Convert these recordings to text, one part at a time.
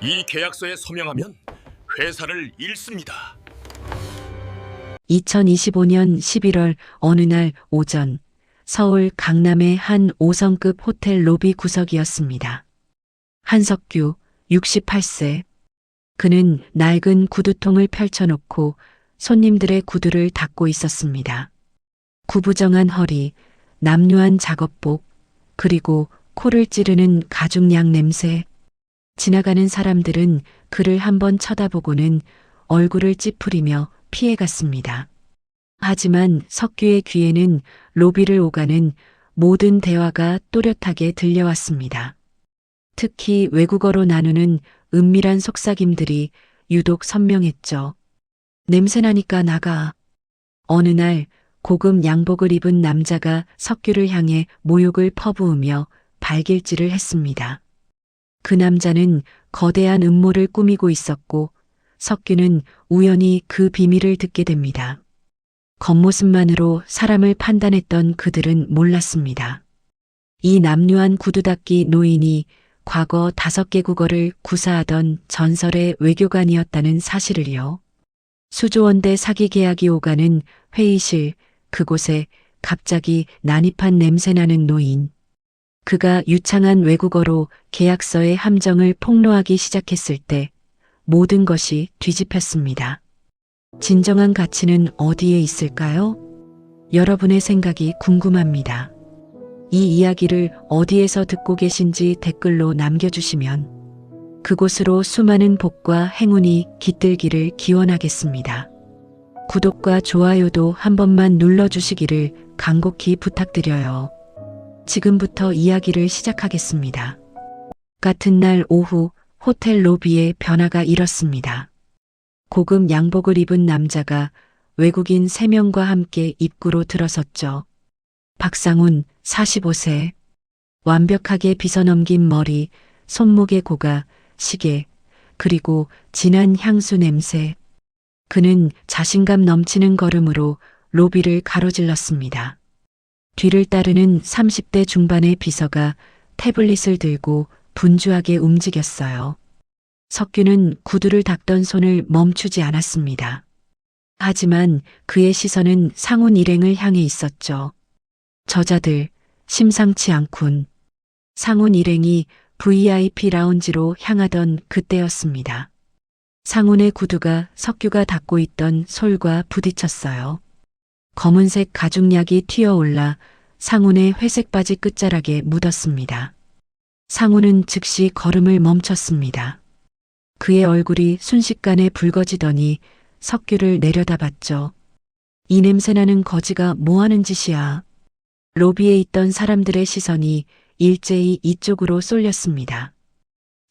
이 계약서에 서명하면 회사를 잃습니다. 2025년 11월 어느 날 오전 서울 강남의 한 5성급 호텔 로비 구석이었습니다. 한석규 68세. 그는 낡은 구두통을 펼쳐놓고 손님들의 구두를 닦고 있었습니다. 구부정한 허리, 남루한 작업복, 그리고 코를 찌르는 가죽약 냄새. 지나가는 사람들은 그를 한번 쳐다보고는 얼굴을 찌푸리며 피해갔습니다. 하지만 석규의 귀에는 로비를 오가는 모든 대화가 또렷하게 들려왔습니다. 특히 외국어로 나누는 은밀한 속삭임들이 유독 선명했죠. 냄새나니까 나가. 어느 날 고급 양복을 입은 남자가 석규를 향해 모욕을 퍼부으며 발길질을 했습니다. 그 남자는 거대한 음모를 꾸미고 있었고 석규는 우연히 그 비밀을 듣게 됩니다. 겉모습만으로 사람을 판단했던 그들은 몰랐습니다. 이 남루한 구두닦이 노인이 과거 5개 국어를 구사하던 전설의 외교관이었다는 사실을요. 수조원대 사기 계약이 오가는 회의실, 그곳에 갑자기 난입한 냄새나는 노인. 그가 유창한 외국어로 계약서의 함정을 폭로하기 시작했을 때 모든 것이 뒤집혔습니다. 진정한 가치는 어디에 있을까요? 여러분의 생각이 궁금합니다. 이 이야기를 어디에서 듣고 계신지 댓글로 남겨주시면 그곳으로 수많은 복과 행운이 깃들기를 기원하겠습니다. 구독과 좋아요도 한 번만 눌러주시기를 간곡히 부탁드려요. 지금부터 이야기를 시작하겠습니다. 같은 날 오후 호텔 로비에 변화가 일었습니다. 고급 양복을 입은 남자가 외국인 3명과 함께 입구로 들어섰죠. 박상훈 45세. 완벽하게 빗어넘긴 머리, 손목에 고가, 시계, 그리고 진한 향수 냄새. 그는 자신감 넘치는 걸음으로 로비를 가로질렀습니다. 뒤를 따르는 30대 중반의 비서가 태블릿을 들고 분주하게 움직였어요. 석규는 구두를 닦던 손을 멈추지 않았습니다. 하지만 그의 시선은 상훈 일행을 향해 있었죠. 저자들, 심상치 않군. 상훈 일행이 VIP 라운지로 향하던 그때였습니다. 상훈의 구두가 석규가 닦고 있던 솔과 부딪혔어요. 검은색 가죽약이 튀어올라 상훈의 회색 바지 끝자락에 묻었습니다. 상훈은 즉시 걸음을 멈췄습니다. 그의 얼굴이 순식간에 붉어지더니 석규를 내려다봤죠. 이 냄새나는 거지가 뭐하는 짓이야. 로비에 있던 사람들의 시선이 일제히 이쪽으로 쏠렸습니다.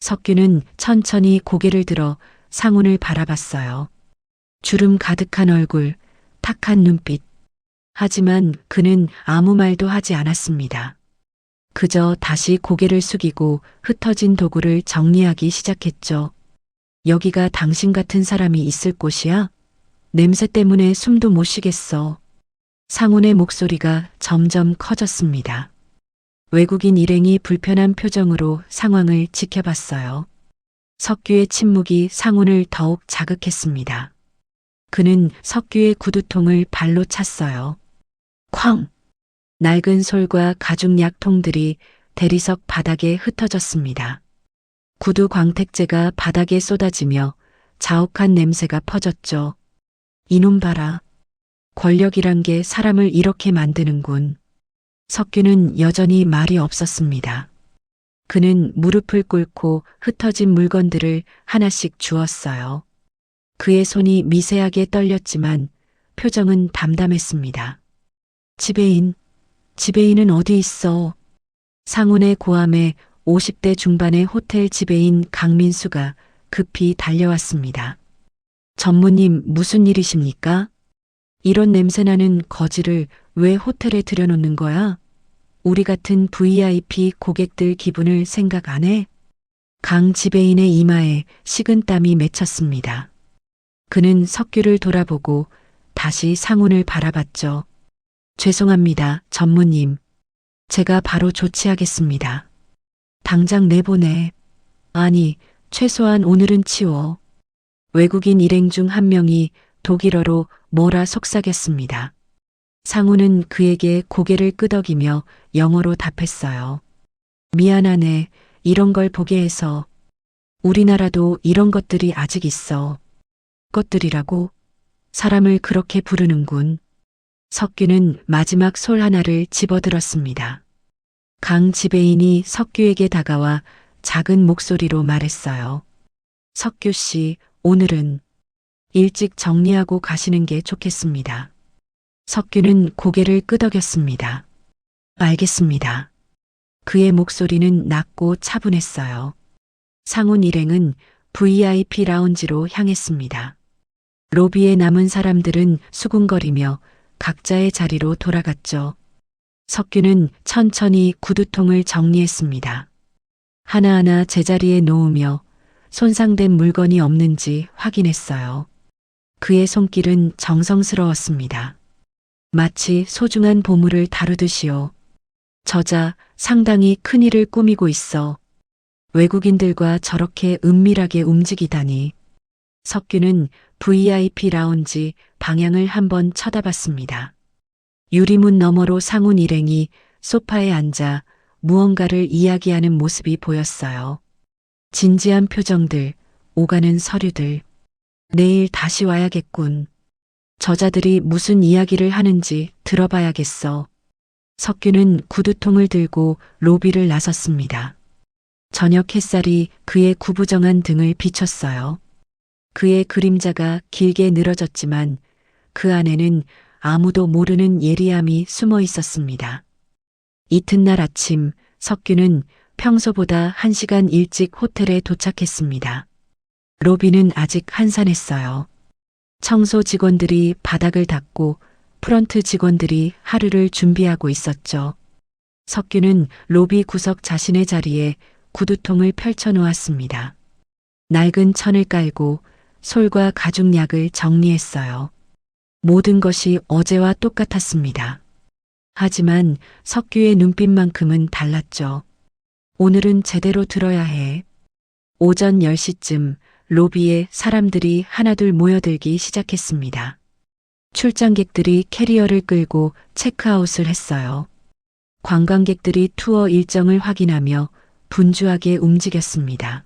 석규는 천천히 고개를 들어 상훈을 바라봤어요. 주름 가득한 얼굴, 탁한 눈빛. 하지만 그는 아무 말도 하지 않았습니다. 그저 다시 고개를 숙이고 흩어진 도구를 정리하기 시작했죠. 여기가 당신 같은 사람이 있을 곳이야? 냄새 때문에 숨도 못 쉬겠어. 상훈의 목소리가 점점 커졌습니다. 외국인 일행이 불편한 표정으로 상황을 지켜봤어요. 석규의 침묵이 상훈을 더욱 자극했습니다. 그는 석규의 구두통을 발로 찼어요. 쾅! 낡은 솔과 가죽 약통들이 대리석 바닥에 흩어졌습니다. 구두 광택제가 바닥에 쏟아지며 자욱한 냄새가 퍼졌죠. 이놈 봐라. 권력이란 게 사람을 이렇게 만드는군. 석규는 여전히 말이 없었습니다. 그는 무릎을 꿇고 흩어진 물건들을 하나씩 주었어요. 그의 손이 미세하게 떨렸지만 표정은 담담했습니다. 지배인은 어디 있어? 상훈의 고함에 50대 중반의 호텔 지배인 강민수가 급히 달려왔습니다. 전무님 무슨 일이십니까? 이런 냄새나는 거지를 왜 호텔에 들여놓는 거야? 우리 같은 VIP 고객들 기분을 생각 안 해? 강 지배인의 이마에 식은땀이 맺혔습니다. 그는 석규를 돌아보고 다시 상훈을 바라봤죠. 죄송합니다, 전무님. 제가 바로 조치하겠습니다. 당장 내보내. 아니, 최소한 오늘은 치워. 외국인 일행 중 한 명이 독일어로 뭐라 속삭였습니다. 상우는 그에게 고개를 끄덕이며 영어로 답했어요. 미안하네. 이런 걸 보게 해서. 우리나라도 이런 것들이 아직 있어. 것들이라고? 사람을 그렇게 부르는군. 석규는 마지막 솔 하나를 집어들었습니다. 강 지배인이 석규에게 다가와 작은 목소리로 말했어요. 석규 씨, 오늘은 일찍 정리하고 가시는 게 좋겠습니다. 석규는 고개를 끄덕였습니다. 알겠습니다. 그의 목소리는 낮고 차분했어요. 상훈 일행은 VIP 라운지로 향했습니다. 로비에 남은 사람들은 수군거리며 각자의 자리로 돌아갔죠. 석규는 천천히 구두통을 정리했습니다. 하나하나 제자리에 놓으며 손상된 물건이 없는지 확인했어요. 그의 손길은 정성스러웠습니다. 마치 소중한 보물을 다루듯이요. 저자 상당히 큰일을 꾸미고 있어. 외국인들과 저렇게 은밀하게 움직이다니. 석규는 VIP 라운지 방향을 한번 쳐다봤습니다. 유리문 너머로 상훈 일행이 소파에 앉아 무언가를 이야기하는 모습이 보였어요. 진지한 표정들, 오가는 서류들. 내일 다시 와야겠군. 저자들이 무슨 이야기를 하는지 들어봐야겠어. 석규는 구두통을 들고 로비를 나섰습니다. 저녁 햇살이 그의 구부정한 등을 비췄어요. 그의 그림자가 길게 늘어졌지만 그 안에는 아무도 모르는 예리함이 숨어 있었습니다. 이튿날 아침 석규는 평소보다 1시간 일찍 호텔에 도착했습니다. 로비는 아직 한산했어요. 청소 직원들이 바닥을 닦고 프런트 직원들이 하루를 준비하고 있었죠. 석규는 로비 구석 자신의 자리에 구두통을 펼쳐 놓았습니다. 낡은 천을 깔고 솔과 가죽약을 정리했어요. 모든 것이 어제와 똑같았습니다. 하지만 석규의 눈빛만큼은 달랐죠. 오늘은 제대로 들어야 해. 오전 10시쯤 로비에 사람들이 하나둘 모여들기 시작했습니다. 출장객들이 캐리어를 끌고 체크아웃을 했어요. 관광객들이 투어 일정을 확인하며 분주하게 움직였습니다.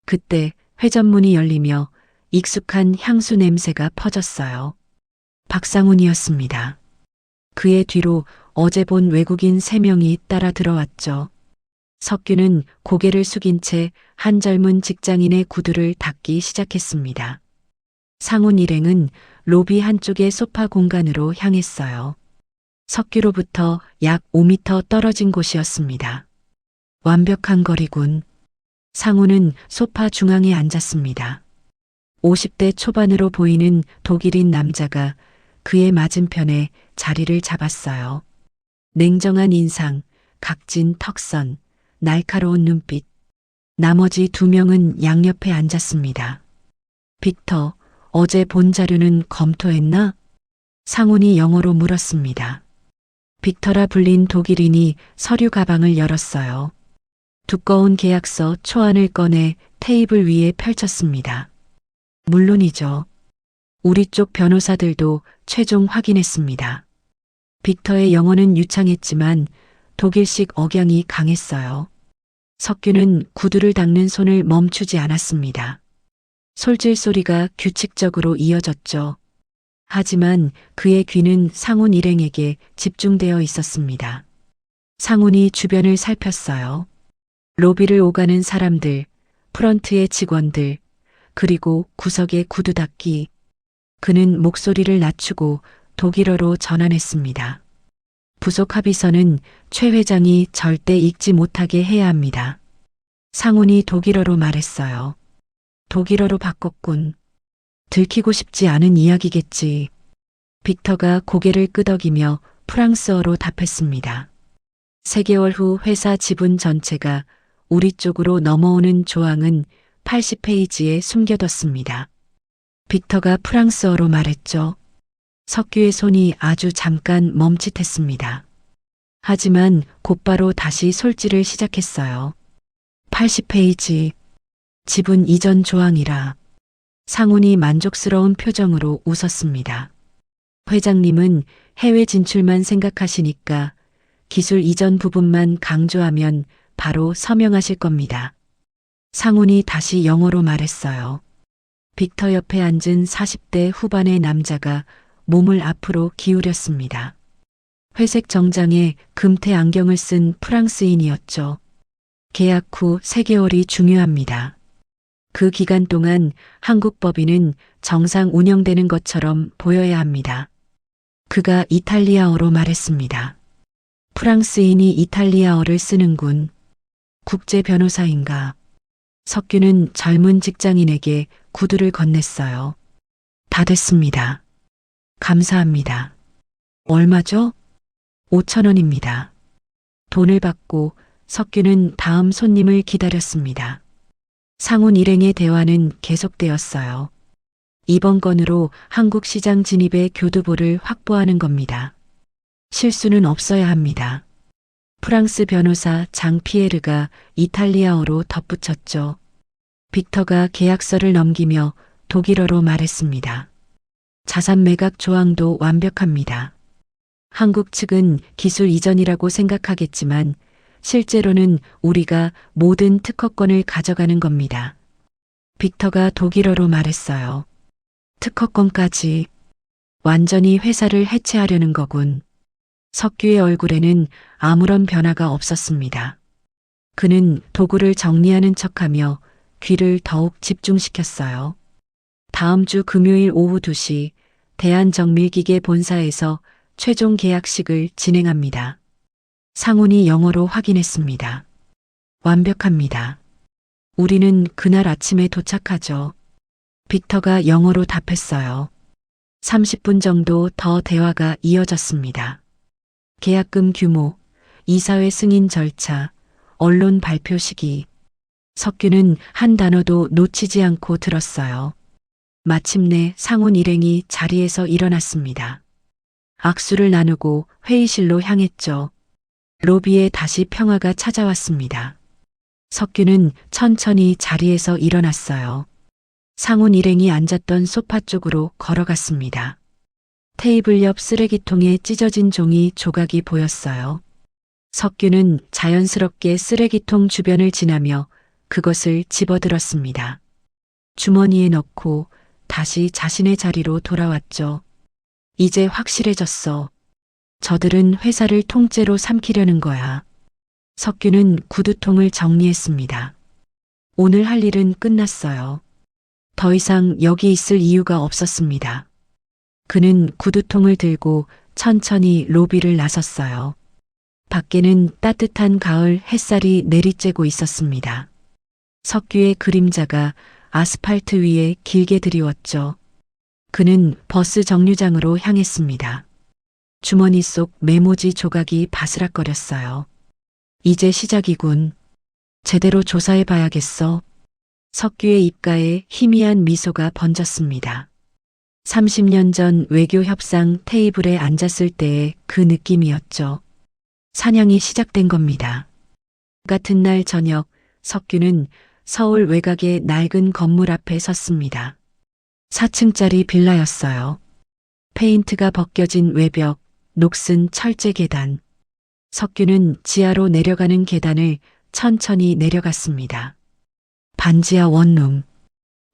그때 회전문이 열리며 익숙한 향수 냄새가 퍼졌어요. 박상훈이었습니다. 그의 뒤로 어제 본 외국인 3명이 따라 들어왔죠. 석규는 고개를 숙인 채 한 젊은 직장인의 구두를 닦기 시작했습니다. 상훈 일행은 로비 한쪽의 소파 공간으로 향했어요. 석규로부터 약 5m 떨어진 곳이었습니다. 완벽한 거리군. 상훈은 소파 중앙에 앉았습니다. 50대 초반으로 보이는 독일인 남자가 그의 맞은편에 자리를 잡았어요. 냉정한 인상, 각진 턱선, 날카로운 눈빛. 나머지 2명은 양옆에 앉았습니다. 빅터, 어제 본 자료는 검토했나? 상훈이 영어로 물었습니다. 빅터라 불린 독일인이 서류 가방을 열었어요. 두꺼운 계약서 초안을 꺼내 테이블 위에 펼쳤습니다. 물론이죠. 우리 쪽 변호사들도 최종 확인했습니다. 빅터의 영어는 유창했지만 독일식 억양이 강했어요. 석규는 구두를 닦는 손을 멈추지 않았습니다. 솔질 소리가 규칙적으로 이어졌죠. 하지만 그의 귀는 상훈 일행에게 집중되어 있었습니다. 상훈이 주변을 살폈어요. 로비를 오가는 사람들, 프런트의 직원들, 그리고 구석의 구두 닦기. 그는 목소리를 낮추고 독일어로 전환했습니다. 부속 합의서는 최 회장이 절대 읽지 못하게 해야 합니다. 상훈이 독일어로 말했어요. 독일어로 바꿨군. 들키고 싶지 않은 이야기겠지. 빅터가 고개를 끄덕이며 프랑스어로 답했습니다. 3개월 후 회사 지분 전체가 우리 쪽으로 넘어오는 조항은 80페이지에 숨겨뒀습니다. 빅터가 프랑스어로 말했죠. 석규의 손이 아주 잠깐 멈칫했습니다. 하지만 곧바로 다시 솔질을 시작했어요. 80페이지. 지분 이전 조항이라. 상훈이 만족스러운 표정으로 웃었습니다. 회장님은 해외 진출만 생각하시니까 기술 이전 부분만 강조하면 바로 서명하실 겁니다. 상훈이 다시 영어로 말했어요. 빅터 옆에 앉은 40대 후반의 남자가 몸을 앞으로 기울였습니다. 회색 정장에 금태 안경을 쓴 프랑스인이었죠. 계약 후 3개월이 중요합니다. 그 기간 동안 한국 법인은 정상 운영되는 것처럼 보여야 합니다. 그가 이탈리아어로 말했습니다. 프랑스인이 이탈리아어를 쓰는군. 국제 변호사인가? 석규는 젊은 직장인에게 구두를 건넸어요. 다 됐습니다. 감사합니다. 얼마죠? 5,000원입니다. 돈을 받고 석규는 다음 손님을 기다렸습니다. 상훈 일행의 대화는 계속되었어요. 이번 건으로 한국 시장 진입의 교두보를 확보하는 겁니다. 실수는 없어야 합니다. 프랑스 변호사 장 피에르가 이탈리아어로 덧붙였죠. 빅터가 계약서를 넘기며 독일어로 말했습니다. 자산 매각 조항도 완벽합니다. 한국 측은 기술 이전이라고 생각하겠지만 실제로는 우리가 모든 특허권을 가져가는 겁니다. 빅터가 독일어로 말했어요. 특허권까지. 완전히 회사를 해체하려는 거군. 석규의 얼굴에는 아무런 변화가 없었습니다. 그는 도구를 정리하는 척하며 귀를 더욱 집중시켰어요. 다음 주 금요일 오후 2시 대한정밀기계 본사에서 최종 계약식을 진행합니다. 상훈이 영어로 확인했습니다. 완벽합니다. 우리는 그날 아침에 도착하죠. 빅터가 영어로 답했어요. 30분 정도 더 대화가 이어졌습니다. 계약금 규모, 이사회 승인 절차, 언론 발표 시기. 석규는 한 단어도 놓치지 않고 들었어요. 마침내 상훈 일행이 자리에서 일어났습니다. 악수를 나누고 회의실로 향했죠. 로비에 다시 평화가 찾아왔습니다. 석규는 천천히 자리에서 일어났어요. 상훈 일행이 앉았던 소파 쪽으로 걸어갔습니다. 테이블 옆 쓰레기통에 찢어진 종이 조각이 보였어요. 석규는 자연스럽게 쓰레기통 주변을 지나며 그것을 집어들었습니다. 주머니에 넣고 다시 자신의 자리로 돌아왔죠. 이제 확실해졌어. 저들은 회사를 통째로 삼키려는 거야. 석규는 구두통을 정리했습니다. 오늘 할 일은 끝났어요. 더 이상 여기 있을 이유가 없었습니다. 그는 구두통을 들고 천천히 로비를 나섰어요. 밖에는 따뜻한 가을 햇살이 내리쬐고 있었습니다. 석규의 그림자가 아스팔트 위에 길게 드리웠죠. 그는 버스 정류장으로 향했습니다. 주머니 속 메모지 조각이 바스락거렸어요. 이제 시작이군. 제대로 조사해 봐야겠어. 석규의 입가에 희미한 미소가 번졌습니다. 30년 전 외교 협상 테이블에 앉았을 때의 그 느낌이었죠. 사냥이 시작된 겁니다. 같은 날 저녁 석규는 서울 외곽의 낡은 건물 앞에 섰습니다. 4층짜리 빌라였어요. 페인트가 벗겨진 외벽, 녹슨 철제 계단. 석규는 지하로 내려가는 계단을 천천히 내려갔습니다. 반지하 원룸.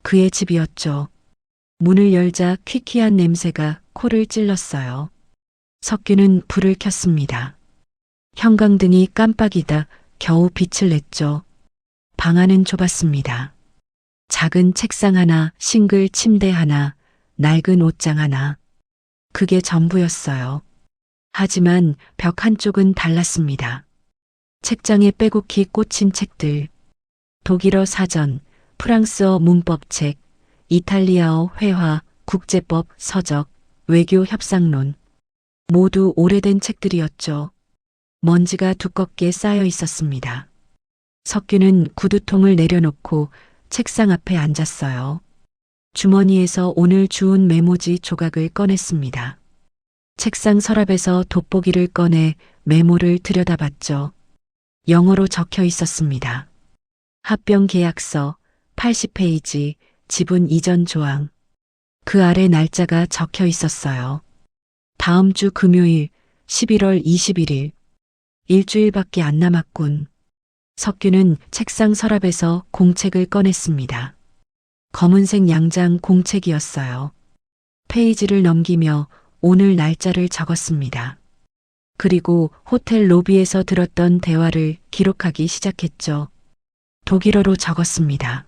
그의 집이었죠. 문을 열자 퀴퀴한 냄새가 코를 찔렀어요. 석규는 불을 켰습니다. 형광등이 깜빡이다 겨우 빛을 냈죠. 방 안은 좁았습니다. 작은 책상 하나, 싱글 침대 하나, 낡은 옷장 하나. 그게 전부였어요. 하지만 벽 한쪽은 달랐습니다. 책장에 빼곡히 꽂힌 책들. 독일어 사전, 프랑스어 문법책, 이탈리아어 회화, 국제법 서적, 외교 협상론. 모두 오래된 책들이었죠. 먼지가 두껍게 쌓여 있었습니다. 석규는 구두통을 내려놓고 책상 앞에 앉았어요. 주머니에서 오늘 주운 메모지 조각을 꺼냈습니다. 책상 서랍에서 돋보기를 꺼내 메모를 들여다봤죠. 영어로 적혀 있었습니다. 합병 계약서, 80페이지 지분 이전 조항. 그 아래 날짜가 적혀 있었어요. 다음 주 금요일 11월 21일. 일주일밖에 안 남았군. 석규는 책상 서랍에서 공책을 꺼냈습니다. 검은색 양장 공책이었어요. 페이지를 넘기며 오늘 날짜를 적었습니다. 그리고 호텔 로비에서 들었던 대화를 기록하기 시작했죠. 독일어로 적었습니다.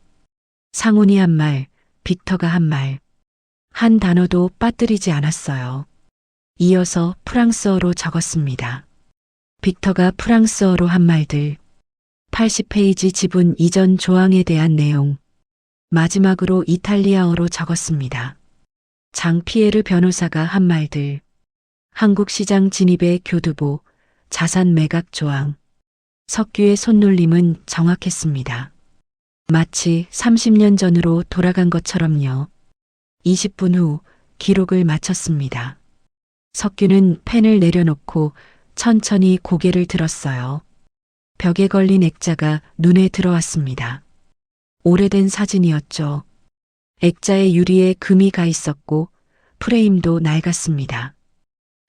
상훈이 한 말, 빅터가 한 말. 한 단어도 빠뜨리지 않았어요. 이어서 프랑스어로 적었습니다. 빅터가 프랑스어로 한 말들. 80페이지 지분 이전 조항에 대한 내용. 마지막으로 이탈리아어로 적었습니다. 장 피에르 변호사가 한 말들. 한국 시장 진입의 교두보, 자산 매각 조항. 석규의 손놀림은 정확했습니다. 마치 30년 전으로 돌아간 것처럼요. 20분 후 기록을 마쳤습니다. 석규는 펜을 내려놓고 천천히 고개를 들었어요. 벽에 걸린 액자가 눈에 들어왔습니다. 오래된 사진이었죠. 액자의 유리에 금이 가 있었고 프레임도 낡았습니다.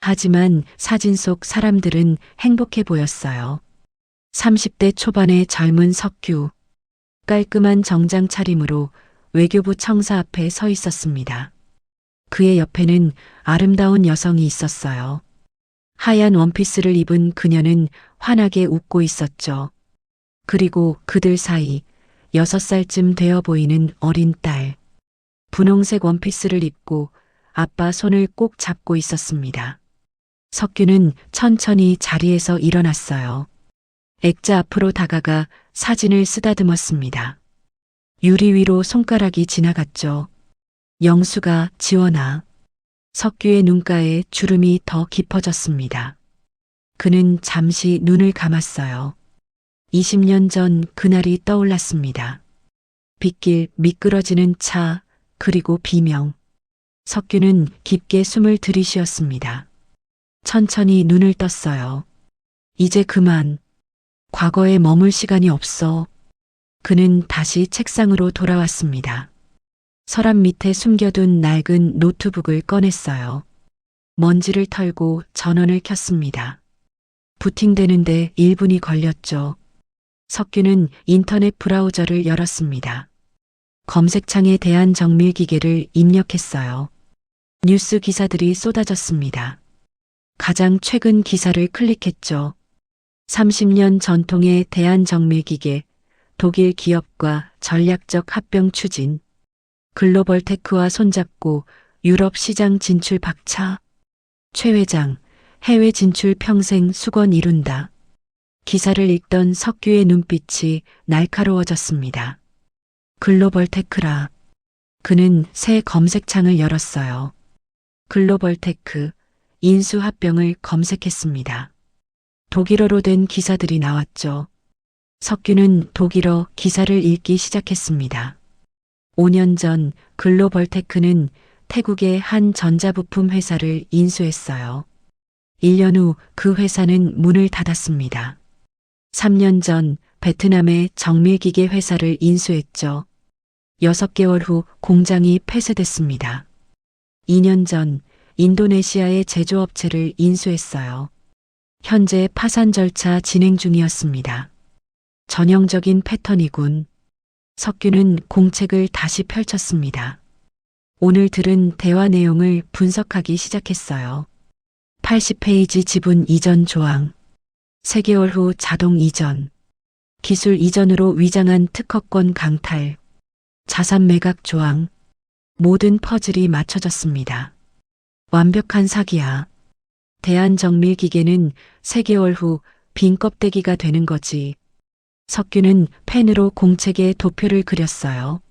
하지만 사진 속 사람들은 행복해 보였어요. 30대 초반의 젊은 석규. 깔끔한 정장 차림으로 외교부 청사 앞에 서 있었습니다. 그의 옆에는 아름다운 여성이 있었어요. 하얀 원피스를 입은 그녀는 환하게 웃고 있었죠. 그리고 그들 사이 6살쯤 되어 보이는 어린 딸. 분홍색 원피스를 입고 아빠 손을 꼭 잡고 있었습니다. 석규는 천천히 자리에서 일어났어요. 액자 앞으로 다가가 사진을 쓰다듬었습니다. 유리 위로 손가락이 지나갔죠. 영수가 지원아. 석규의 눈가에 주름이 더 깊어졌습니다. 그는 잠시 눈을 감았어요. 20년 전 그날이 떠올랐습니다. 빗길 미끄러지는 차, 그리고 비명. 석규는 깊게 숨을 들이쉬었습니다. 천천히 눈을 떴어요. 이제 그만. 과거에 머물 시간이 없어. 그는 다시 책상으로 돌아왔습니다. 서랍 밑에 숨겨둔 낡은 노트북을 꺼냈어요. 먼지를 털고 전원을 켰습니다. 부팅되는데 1분이 걸렸죠. 석규는 인터넷 브라우저를 열었습니다. 검색창에 대한정밀기계를 입력했어요. 뉴스 기사들이 쏟아졌습니다. 가장 최근 기사를 클릭했죠. 30년 전통의 대한정밀기계, 독일 기업과 전략적 합병 추진, 글로벌 테크와 손잡고 유럽 시장 진출 박차, 최 회장, 해외 진출 평생 수건 이룬다. 기사를 읽던 석규의 눈빛이 날카로워졌습니다. 글로벌 테크라. 그는 새 검색창을 열었어요. 글로벌 테크, 인수합병을 검색했습니다. 독일어로 된 기사들이 나왔죠. 석규는 독일어 기사를 읽기 시작했습니다. 5년 전 글로벌 테크는 태국의 한 전자부품 회사를 인수했어요. 1년 후 그 회사는 문을 닫았습니다. 3년 전 베트남의 정밀기계 회사를 인수했죠. 6개월 후 공장이 폐쇄됐습니다. 2년 전 인도네시아의 제조업체를 인수했어요. 현재 파산 절차 진행 중이었습니다. 전형적인 패턴이군. 석규는 공책을 다시 펼쳤습니다. 오늘 들은 대화 내용을 분석하기 시작했어요. 80페이지 지분 이전 조항. 3개월 후 자동 이전. 기술 이전으로 위장한 특허권 강탈. 자산 매각 조항. 모든 퍼즐이 맞춰졌습니다. 완벽한 사기야. 대한정밀기계는 3개월 후 빈 껍데기가 되는 거지. 석규는 펜으로 공책에 도표를 그렸어요.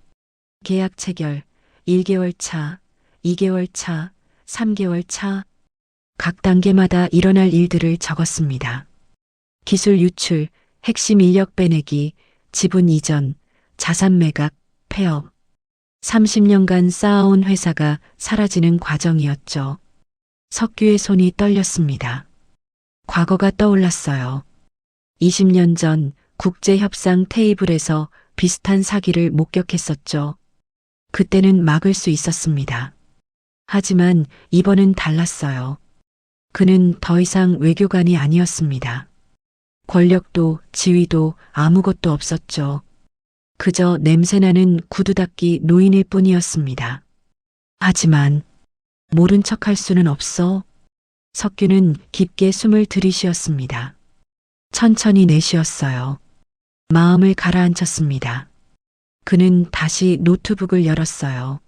계약 체결, 1개월 차, 2개월 차, 3개월 차. 각 단계마다 일어날 일들을 적었습니다. 기술 유출, 핵심 인력 빼내기, 지분 이전, 자산 매각, 폐업. 30년간 쌓아온 회사가 사라지는 과정이었죠. 석규의 손이 떨렸습니다. 과거가 떠올랐어요. 20년 전 국제협상 테이블에서 비슷한 사기를 목격했었죠. 그때는 막을 수 있었습니다. 하지만 이번은 달랐어요. 그는 더 이상 외교관이 아니었습니다. 권력도 지위도 아무것도 없었죠. 그저 냄새나는 구두 닦기 노인일 뿐이었습니다. 하지만 모른 척할 수는 없어. 석규는 깊게 숨을 들이쉬었습니다. 천천히 내쉬었어요. 마음을 가라앉혔습니다. 그는 다시 노트북을 열었어요.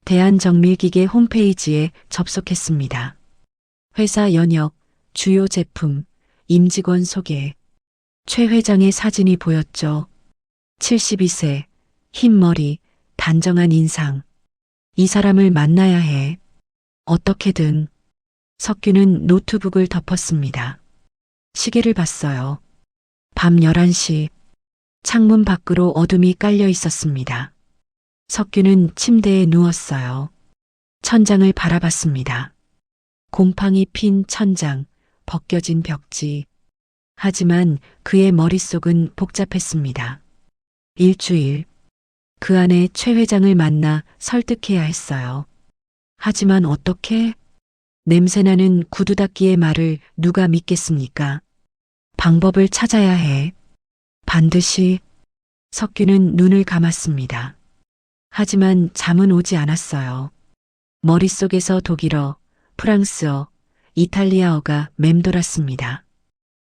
대한정밀기계 홈페이지에 접속했습니다. 회사 연역, 주요 제품, 임직원 소개. 최 회장의 사진이 보였죠. 72세, 흰 머리, 단정한 인상. 이 사람을 만나야 해. 어떻게든. 석규는 노트북을 덮었습니다. 시계를 봤어요. 밤 11시. 창문 밖으로 어둠이 깔려 있었습니다. 석규는 침대에 누웠어요. 천장을 바라봤습니다. 곰팡이 핀 천장, 벗겨진 벽지. 하지만 그의 머릿속은 복잡했습니다. 일주일. 그 안에 최 회장을 만나 설득해야 했어요. 하지만 어떻게? 냄새나는 구두 닦기의 말을 누가 믿겠습니까? 방법을 찾아야 해. 반드시. 석규는 눈을 감았습니다. 하지만 잠은 오지 않았어요. 머릿속에서 독일어, 프랑스어, 이탈리아어가 맴돌았습니다.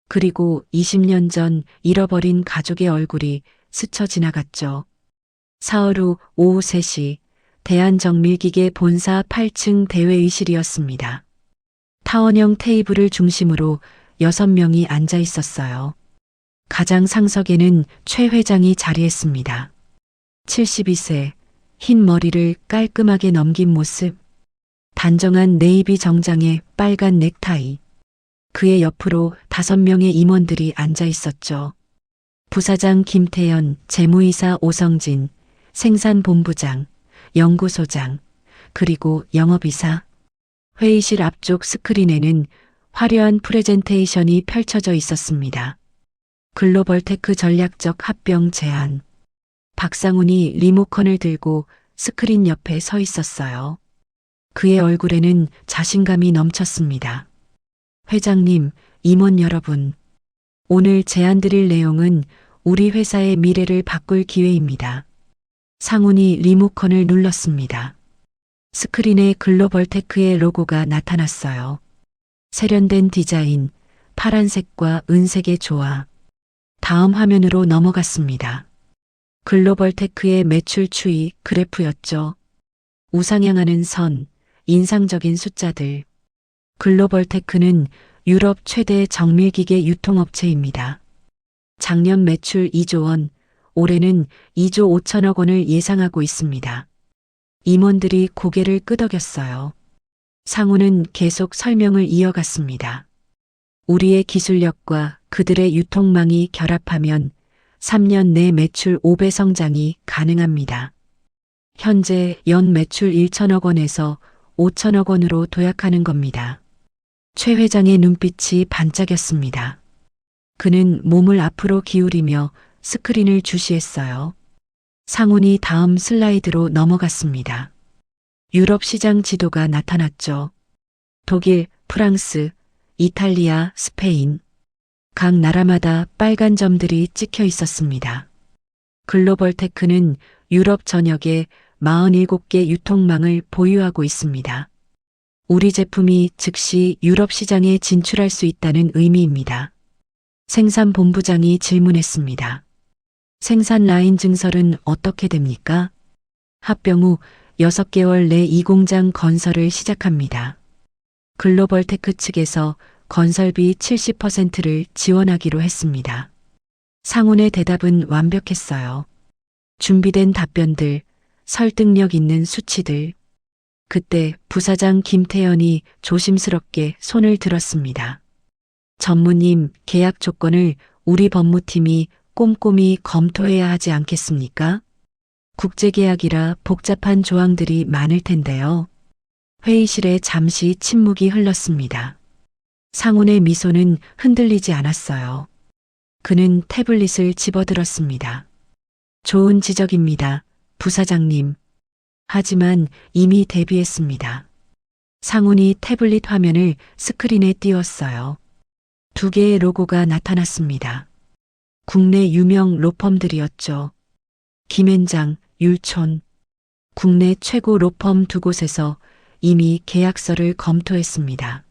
그리고 20년 전 잃어버린 가족의 얼굴이 스쳐 지나갔죠. 사흘 후 오후 3시 대한정밀기계 본사 8층 대회의실이었습니다. 타원형 테이블을 중심으로 6명이 앉아 있었어요. 가장 상석에는 최 회장이 자리했습니다. 72세, 흰 머리를 깔끔하게 넘긴 모습, 단정한 네이비 정장에 빨간 넥타이. 그의 옆으로 5명의 임원들이 앉아 있었죠. 부사장 김태현, 재무이사 오성진, 생산본부장, 연구소장, 그리고 영업이사. 회의실 앞쪽 스크린에는 화려한 프레젠테이션이 펼쳐져 있었습니다. 글로벌테크 전략적 합병 제안. 박상훈이 리모컨을 들고 스크린 옆에 서 있었어요. 그의 얼굴에는 자신감이 넘쳤습니다. 회장님, 임원 여러분. 오늘 제안드릴 내용은 우리 회사의 미래를 바꿀 기회입니다. 상훈이 리모컨을 눌렀습니다. 스크린에 글로벌테크의 로고가 나타났어요. 세련된 디자인, 파란색과 은색의 조화. 다음 화면으로 넘어갔습니다. 글로벌테크의 매출 추이 그래프였죠. 우상향하는 선, 인상적인 숫자들. 글로벌테크는 유럽 최대 정밀기계 유통업체입니다. 작년 매출 2조 원, 올해는 2조 5천억 원을 예상하고 있습니다. 임원들이 고개를 끄덕였어요. 상우는 계속 설명을 이어갔습니다. 우리의 기술력과 그들의 유통망이 결합하면 3년 내 매출 5배 성장이 가능합니다. 현재 연 매출 1천억 원에서 5천억 원으로 도약하는 겁니다. 최 회장의 눈빛이 반짝였습니다. 그는 몸을 앞으로 기울이며 스크린을 주시했어요. 상훈이 다음 슬라이드로 넘어갔습니다. 유럽 시장 지도가 나타났죠. 독일, 프랑스, 이탈리아, 스페인. 각 나라마다 빨간 점들이 찍혀 있었습니다. 글로벌테크는 유럽 전역에 47개 유통망을 보유하고 있습니다. 우리 제품이 즉시 유럽 시장에 진출할 수 있다는 의미입니다. 생산본부장이 질문했습니다. 생산 라인 증설은 어떻게 됩니까? 합병 후 6개월 내 이 공장 건설을 시작합니다. 글로벌테크 측에서 건설비 70%를 지원하기로 했습니다. 상훈의 대답은 완벽했어요. 준비된 답변들, 설득력 있는 수치들. 그때 부사장 김태현이 조심스럽게 손을 들었습니다. 전무님, 계약 조건을 우리 법무팀이 꼼꼼히 검토해야 하지 않겠습니까? 국제계약이라 복잡한 조항들이 많을 텐데요. 회의실에 잠시 침묵이 흘렀습니다. 상훈의 미소는 흔들리지 않았어요. 그는 태블릿을 집어들었습니다. 좋은 지적입니다, 부사장님. 하지만 이미 데뷔했습니다. 상훈이 태블릿 화면을 스크린에 띄웠어요. 두 개의 로고가 나타났습니다. 국내 유명 로펌들이었죠. 김앤장, 율촌. 국내 최고 로펌 두 곳에서 이미 계약서를 검토했습니다.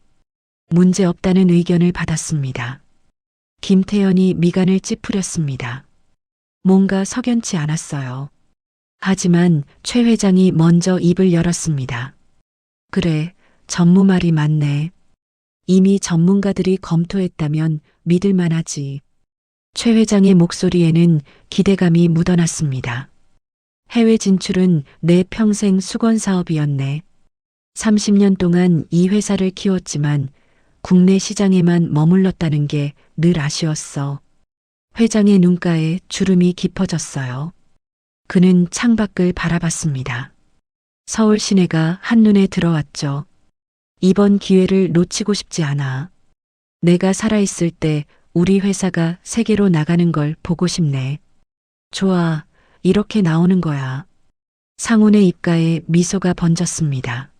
문제 없다는 의견을 받았습니다. 김태연이 미간을 찌푸렸습니다. 뭔가 석연치 않았어요. 하지만 최 회장이 먼저 입을 열었습니다. 그래, 전무말이 맞네. 이미 전문가들이 검토했다면 믿을 만하지. 최 회장의 목소리에는 기대감이 묻어났습니다. 해외 진출은 내 평생 수건 사업이었네. 30년 동안 이 회사를 키웠지만 국내 시장에만 머물렀다는 게 늘 아쉬웠어. 회장의 눈가에 주름이 깊어졌어요. 그는 창밖을 바라봤습니다. 서울 시내가 한눈에 들어왔죠. 이번 기회를 놓치고 싶지 않아. 내가 살아있을 때 우리 회사가 세계로 나가는 걸 보고 싶네. 좋아, 이렇게 나오는 거야. 상훈의 입가에 미소가 번졌습니다.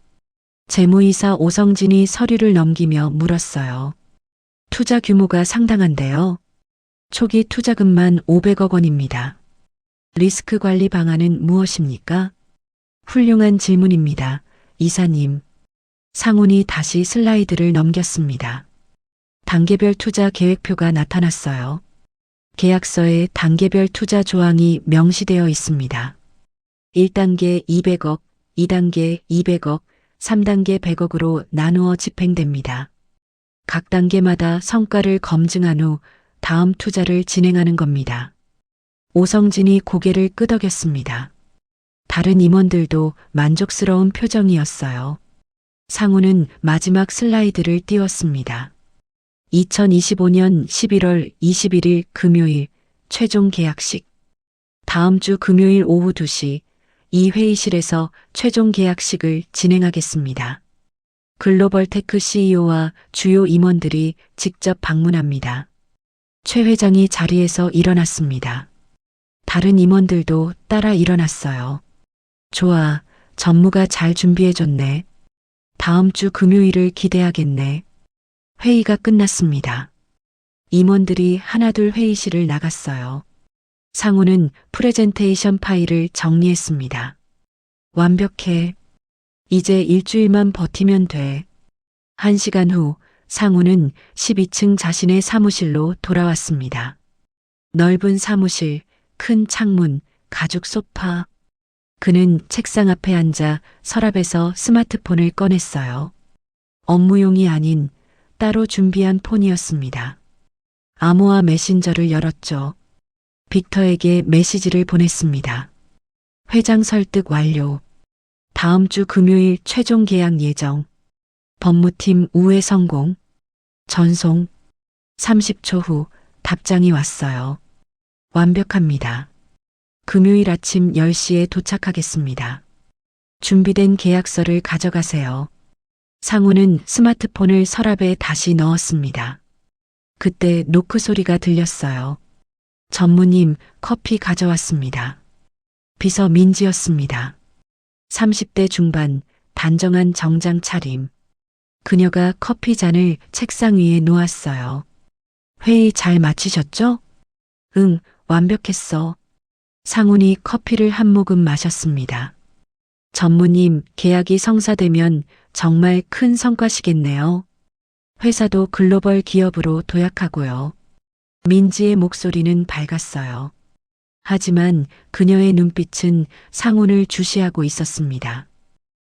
재무이사 오성진이 서류를 넘기며 물었어요. 투자 규모가 상당한데요. 초기 투자금만 500억 원입니다. 리스크 관리 방안은 무엇입니까? 훌륭한 질문입니다, 이사님. 상훈이 다시 슬라이드를 넘겼습니다. 단계별 투자 계획표가 나타났어요. 계약서에 단계별 투자 조항이 명시되어 있습니다. 1단계 200억, 2단계 200억, 3단계 100억으로 나누어 집행됩니다. 각 단계마다 성과를 검증한 후 다음 투자를 진행하는 겁니다. 오성진이 고개를 끄덕였습니다. 다른 임원들도 만족스러운 표정이었어요. 상훈은 마지막 슬라이드를 띄웠습니다. 2025년 11월 21일 금요일 최종 계약식. 다음 주 금요일 오후 2시 이 회의실에서 최종 계약식을 진행하겠습니다. 글로벌 테크 CEO와 주요 임원들이 직접 방문합니다. 최 회장이 자리에서 일어났습니다. 다른 임원들도 따라 일어났어요. 좋아, 전무가 잘 준비해줬네. 다음 주 금요일을 기대하겠네. 회의가 끝났습니다. 임원들이 하나둘 회의실을 나갔어요. 상훈은 프레젠테이션 파일을 정리했습니다. 완벽해. 이제 일주일만 버티면 돼. 1시간 후 상훈은 12층 자신의 사무실로 돌아왔습니다. 넓은 사무실, 큰 창문, 가죽 소파. 그는 책상 앞에 앉아 서랍에서 스마트폰을 꺼냈어요. 업무용이 아닌 따로 준비한 폰이었습니다. 암호화 메신저를 열었죠. 빅터에게 메시지를 보냈습니다. 회장 설득 완료. 다음 주 금요일 최종 계약 예정. 법무팀 우회 성공. 전송. 30초 후 답장이 왔어요. 완벽합니다. 금요일 아침 10시에 도착하겠습니다. 준비된 계약서를 가져가세요. 상훈은 스마트폰을 서랍에 다시 넣었습니다. 그때 노크 소리가 들렸어요. 전무님, 커피 가져왔습니다. 비서 민지였습니다. 30대 중반, 단정한 정장 차림. 그녀가 커피 잔을 책상 위에 놓았어요. 회의 잘 마치셨죠? 응, 완벽했어. 상훈이 커피를 한 모금 마셨습니다. 전무님, 계약이 성사되면 정말 큰 성과시겠네요. 회사도 글로벌 기업으로 도약하고요. 민지의 목소리는 밝았어요. 하지만 그녀의 눈빛은 상훈을 주시하고 있었습니다.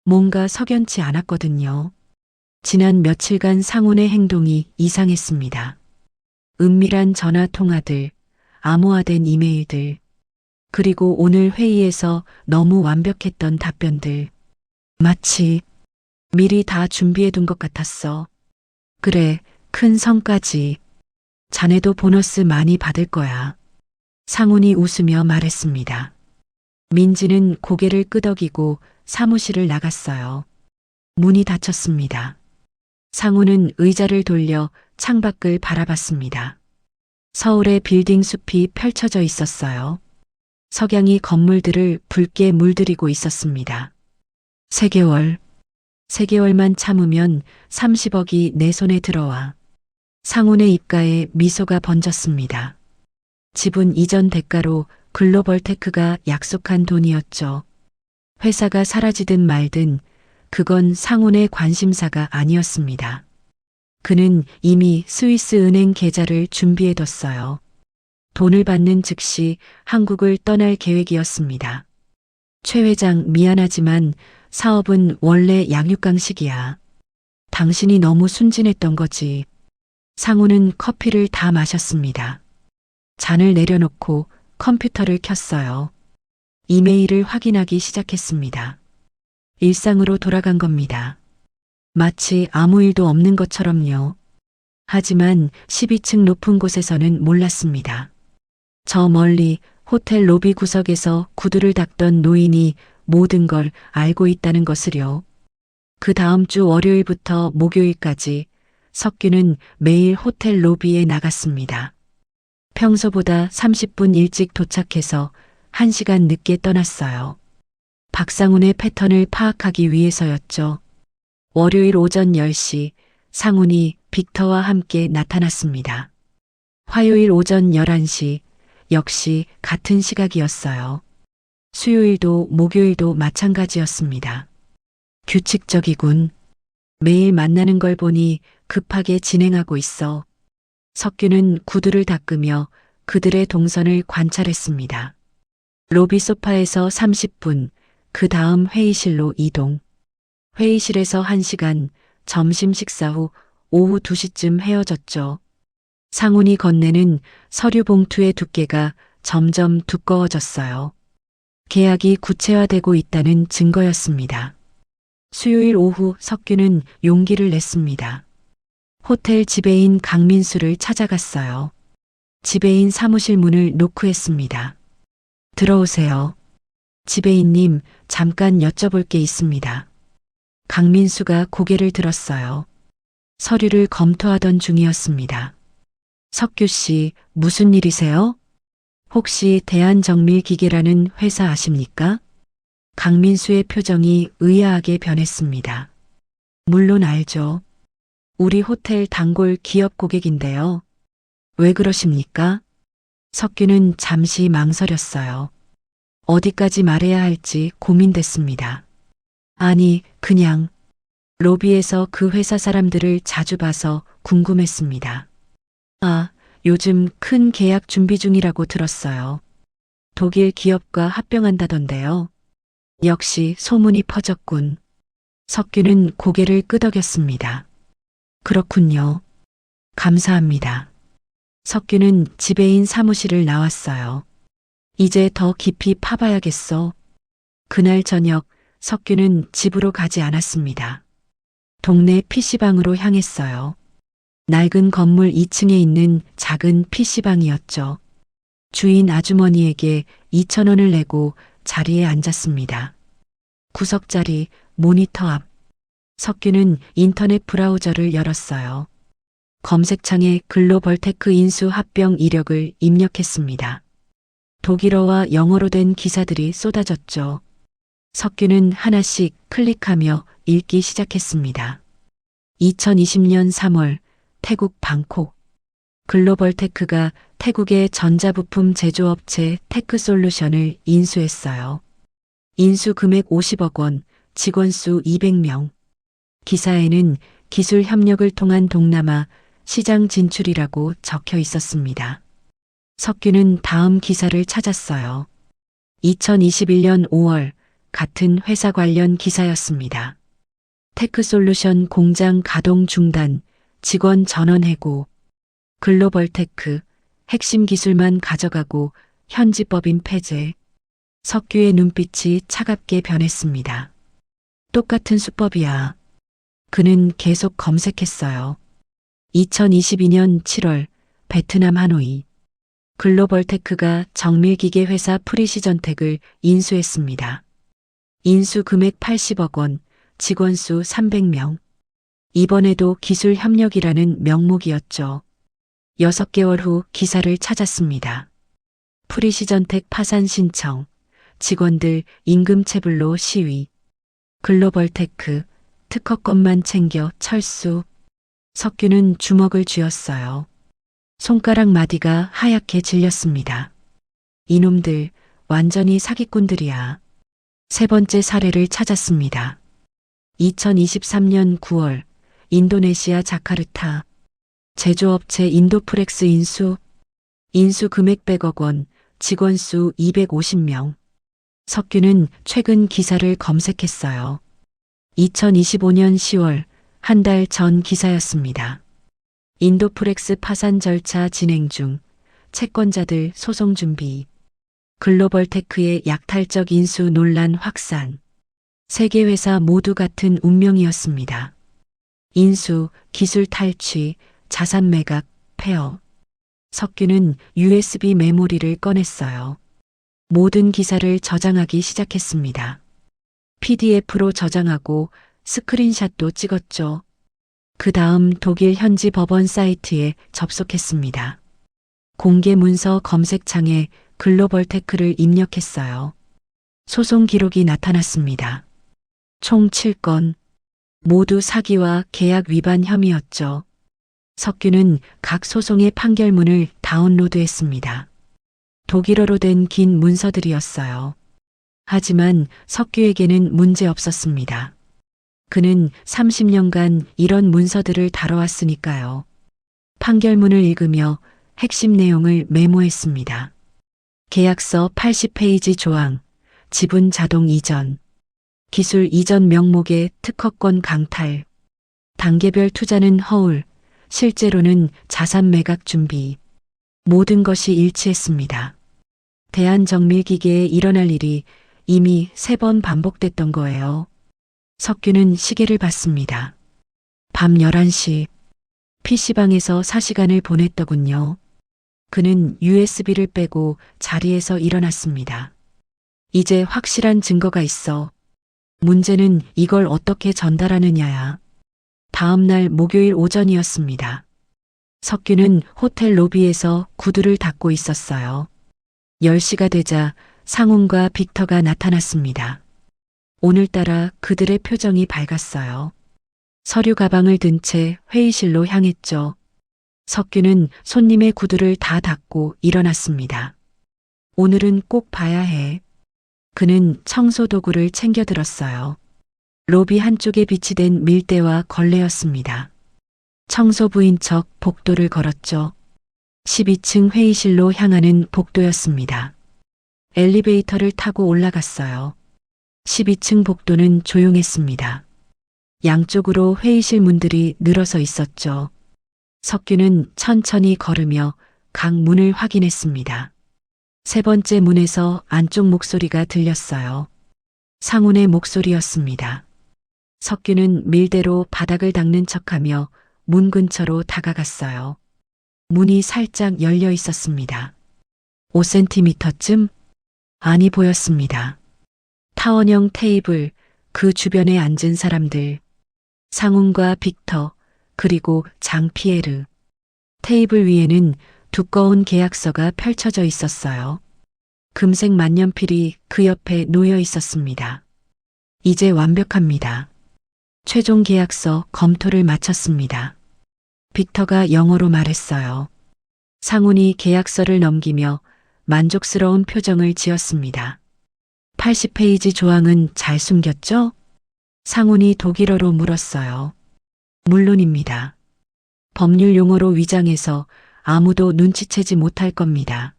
뭔가 석연치 않았거든요. 지난 며칠간 상훈의 행동이 이상했습니다. 은밀한 전화 통화들, 암호화된 이메일들, 그리고 오늘 회의에서 너무 완벽했던 답변들. 마치 미리 다 준비해둔 것 같았어. 그래, 큰 성까지. 자네도 보너스 많이 받을 거야. 상훈이 웃으며 말했습니다. 민지는 고개를 끄덕이고 사무실을 나갔어요. 문이 닫혔습니다. 상훈은 의자를 돌려 창밖을 바라봤습니다. 서울의 빌딩 숲이 펼쳐져 있었어요. 석양이 건물들을 붉게 물들이고 있었습니다. 3개월. 3개월만 참으면 30억이 내 손에 들어와. 상훈의 입가에 미소가 번졌습니다. 집은 이전 대가로 글로벌테크가 약속한 돈이었죠. 회사가 사라지든 말든 그건 상훈의 관심사가 아니었습니다. 그는 이미 스위스 은행 계좌를 준비해뒀어요. 돈을 받는 즉시 한국을 떠날 계획이었습니다. 최 회장 미안하지만 사업은 원래 양육강식이야. 당신이 너무 순진했던 거지. 상훈은 커피를 다 마셨습니다. 잔을 내려놓고 컴퓨터를 켰어요. 이메일을 확인하기 시작했습니다. 일상으로 돌아간 겁니다. 마치 아무 일도 없는 것처럼요. 하지만 12층 높은 곳에서는 몰랐습니다. 저 멀리 호텔 로비 구석에서 구두를 닦던 노인이 모든 걸 알고 있다는 것을요. 그 다음 주 월요일부터 목요일까지 석규는 매일 호텔 로비에 나갔습니다. 평소보다 30분 일찍 도착해서 1시간 늦게 떠났어요. 박상훈의 패턴을 파악하기 위해서였죠. 월요일 오전 10시 상훈이 빅터와 함께 나타났습니다. 화요일 오전 11시 역시 같은 시각이었어요. 수요일도 목요일도 마찬가지였습니다. 규칙적이군. 매일 만나는 걸 보니 급하게 진행하고 있어. 석규는 구두를 닦으며 그들의 동선을 관찰했습니다. 로비 소파에서 30분, 그 다음 회의실로 이동. 회의실에서 1시간, 점심 식사 후 오후 2시쯤 헤어졌죠. 상훈이 건네는 서류 봉투의 두께가 점점 두꺼워졌어요. 계약이 구체화되고 있다는 증거였습니다. 수요일 오후 석규는 용기를 냈습니다. 호텔 지배인 강민수를 찾아갔어요. 지배인 사무실 문을 노크했습니다. 들어오세요. 지배인님, 잠깐 여쭤볼 게 있습니다. 강민수가 고개를 들었어요. 서류를 검토하던 중이었습니다. 석규 씨, 무슨 일이세요? 혹시 대한정밀기계라는 회사 아십니까? 강민수의 표정이 의아하게 변했습니다. 물론 알죠. 우리 호텔 단골 기업 고객인데요. 왜 그러십니까? 석규는 잠시 망설였어요. 어디까지 말해야 할지 고민됐습니다. 아니, 그냥 로비에서 그 회사 사람들을 자주 봐서 궁금했습니다. 아, 요즘 큰 계약 준비 중이라고 들었어요. 독일 기업과 합병한다던데요. 역시 소문이 퍼졌군. 석규는 고개를 끄덕였습니다. 그렇군요. 감사합니다. 석규는 지배인 사무실을 나왔어요. 이제 더 깊이 파봐야겠어. 그날 저녁 석규는 집으로 가지 않았습니다. 동네 PC방으로 향했어요. 낡은 건물 2층에 있는 작은 PC방이었죠. 주인 아주머니에게 2,000원을 내고 자리에 앉았습니다. 구석자리, 모니터 앞. 석규는 인터넷 브라우저를 열었어요. 검색창에 글로벌테크 인수 합병 이력을 입력했습니다. 독일어와 영어로 된 기사들이 쏟아졌죠. 석규는 하나씩 클릭하며 읽기 시작했습니다. 2020년 3월 태국 방콕. 글로벌테크가 태국의 전자부품 제조업체 테크솔루션을 인수했어요. 인수 금액 50억 원, 직원 수 200명. 기사에는 기술 협력을 통한 동남아 시장 진출이라고 적혀 있었습니다. 석규는 다음 기사를 찾았어요. 2021년 5월 같은 회사 관련 기사였습니다. 테크솔루션 공장 가동 중단, 직원 전원 해고. 글로벌테크, 핵심 기술만 가져가고 현지법인 폐쇄. 석규의 눈빛이 차갑게 변했습니다. 똑같은 수법이야. 그는 계속 검색했어요. 2022년 7월 베트남 하노이. 글로벌테크가 정밀기계 회사 프리시전텍을 인수했습니다. 인수 금액 80억 원, 직원 수 300명. 이번에도 기술 협력이라는 명목이었죠. 6개월 후 기사를 찾았습니다. 프리시전텍 파산 신청, 직원들 임금체불로 시위, 글로벌테크, 특허권만 챙겨 철수. 석규는 주먹을 쥐었어요. 손가락 마디가 하얗게 질렸습니다. 이놈들 완전히 사기꾼들이야. 세 번째 사례를 찾았습니다. 2023년 9월 인도네시아 자카르타 제조업체 인도프렉스 인수 금액 100억 원, 직원 수 250명. 석규는 최근 기사를 검색했어요. 2025년 10월 한 달 전 기사였습니다. 인도프렉스 파산 절차 진행 중, 채권자들 소송 준비, 글로벌테크의 약탈적 인수 논란 확산. 세 개 회사 모두 같은 운명이었습니다. 인수, 기술 탈취, 자산 매각, 폐업. 석규는 USB 메모리를 꺼냈어요. 모든 기사를 저장하기 시작했습니다. PDF로 저장하고 스크린샷도 찍었죠. 그 다음 독일 현지 법원 사이트에 접속했습니다. 공개 문서 검색창에 글로벌테크를 입력했어요. 소송 기록이 나타났습니다. 총 7건, 모두 사기와 계약 위반 혐의였죠. 석규는 각 소송의 판결문을 다운로드했습니다. 독일어로 된 긴 문서들이었어요. 하지만 석규에게는 문제 없었습니다. 그는 30년간 이런 문서들을 다뤄왔으니까요. 판결문을 읽으며 핵심 내용을 메모했습니다. 계약서 80페이지 조항, 지분 자동 이전, 기술 이전 명목의 특허권 강탈, 단계별 투자는 허울, 실제로는 자산 매각 준비. 모든 것이 일치했습니다. 대한정밀기계에 일어날 일이 이미 3번 반복됐던 거예요. 석규는 시계를 봤습니다. 밤 11시, PC방에서 4시간을 보냈더군요. 그는 USB를 빼고 자리에서 일어났습니다. 이제 확실한 증거가 있어. 문제는 이걸 어떻게 전달하느냐야. 다음 날 목요일 오전이었습니다. 석규는 호텔 로비에서 구두를 닦고 있었어요. 10시가 되자 상훈과 빅터가 나타났습니다. 오늘따라 그들의 표정이 밝았어요. 서류 가방을 든 채 회의실로 향했죠. 석규는 손님의 구두를 다 닦고 일어났습니다. 오늘은 꼭 봐야 해. 그는 청소 도구를 챙겨 들었어요. 로비 한쪽에 비치된 밀대와 걸레였습니다. 청소부인 척 복도를 걸었죠. 12층 회의실로 향하는 복도였습니다. 엘리베이터를 타고 올라갔어요. 12층 복도는 조용했습니다. 양쪽으로 회의실 문들이 늘어서 있었죠. 석규는 천천히 걸으며 각 문을 확인했습니다. 세 번째 문에서 안쪽 목소리가 들렸어요. 상훈의 목소리였습니다. 석규는 밀대로 바닥을 닦는 척하며 문 근처로 다가갔어요. 문이 살짝 열려 있었습니다. 5cm쯤? 안이 보였습니다. 타원형 테이블, 그 주변에 앉은 사람들. 상훈과 빅터, 그리고 장피에르. 테이블 위에는 두꺼운 계약서가 펼쳐져 있었어요. 금색 만년필이 그 옆에 놓여 있었습니다. 이제 완벽합니다. 최종 계약서 검토를 마쳤습니다. 빅터가 영어로 말했어요. 상훈이 계약서를 넘기며 만족스러운 표정을 지었습니다. 80페이지 조항은 잘 숨겼죠? 상훈이 독일어로 물었어요. 물론입니다. 법률 용어로 위장해서 아무도 눈치채지 못할 겁니다.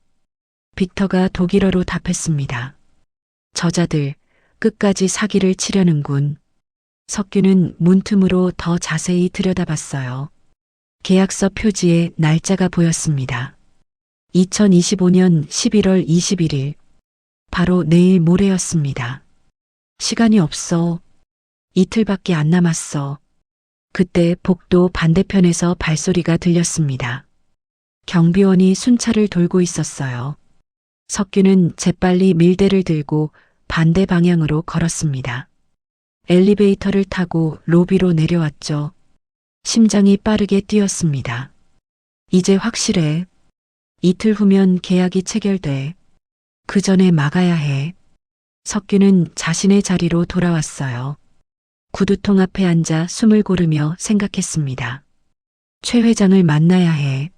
빅터가 독일어로 답했습니다. 저자들 끝까지 사기를 치려는군. 석규는 문틈으로 더 자세히 들여다봤어요. 계약서 표지에 날짜가 보였습니다. 2025년 11월 21일. 바로 내일 모레였습니다. 시간이 없어. 이틀밖에 안 남았어. 그때 복도 반대편에서 발소리가 들렸습니다. 경비원이 순찰을 돌고 있었어요. 석규는 재빨리 밀대를 들고 반대 방향으로 걸었습니다. 엘리베이터를 타고 로비로 내려왔죠. 심장이 빠르게 뛰었습니다. 이제 확실해. 이틀 후면 계약이 체결돼. 그 전에 막아야 해. 석규는 자신의 자리로 돌아왔어요. 구두통 앞에 앉아 숨을 고르며 생각했습니다. 최 회장을 만나야 해.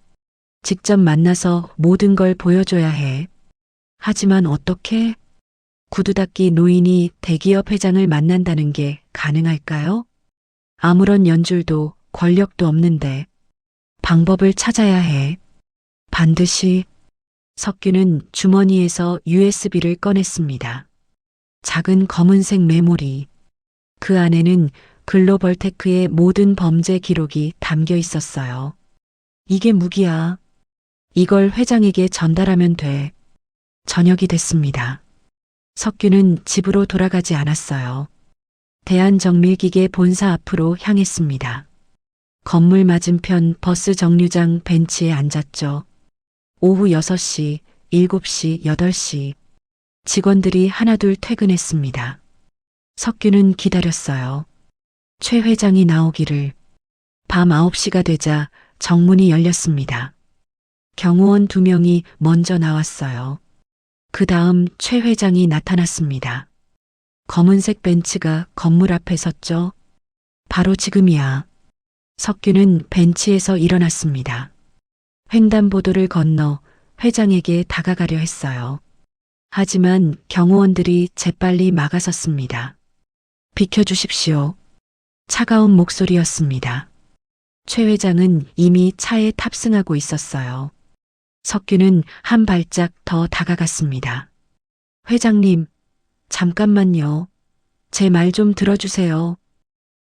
직접 만나서 모든 걸 보여줘야 해. 하지만 어떻게? 구두 닦기 노인이 대기업 회장을 만난다는 게 가능할까요? 아무런 연줄도 권력도 없는데 방법을 찾아야 해. 반드시. 석규는 주머니에서 USB를 꺼냈습니다. 작은 검은색 메모리. 그 안에는 글로벌테크의 모든 범죄 기록이 담겨 있었어요. 이게 무기야. 이걸 회장에게 전달하면 돼. 저녁이 됐습니다. 석규는 집으로 돌아가지 않았어요. 대한정밀기계 본사 앞으로 향했습니다. 건물 맞은편 버스 정류장 벤치에 앉았죠. 오후 6시, 7시, 8시. 직원들이 하나둘 퇴근했습니다. 석규는 기다렸어요. 최 회장이 나오기를. 밤 9시가 되자 정문이 열렸습니다. 경호원 2명이 먼저 나왔어요. 그 다음 최 회장이 나타났습니다. 검은색 벤츠가 건물 앞에 섰죠. 바로 지금이야. 석규는 벤치에서 일어났습니다. 횡단보도를 건너 회장에게 다가가려 했어요. 하지만 경호원들이 재빨리 막아섰습니다. 비켜주십시오. 차가운 목소리였습니다. 최 회장은 이미 차에 탑승하고 있었어요. 석규는 한 발짝 더 다가갔습니다. 회장님, 잠깐만요. 제 말 좀 들어주세요.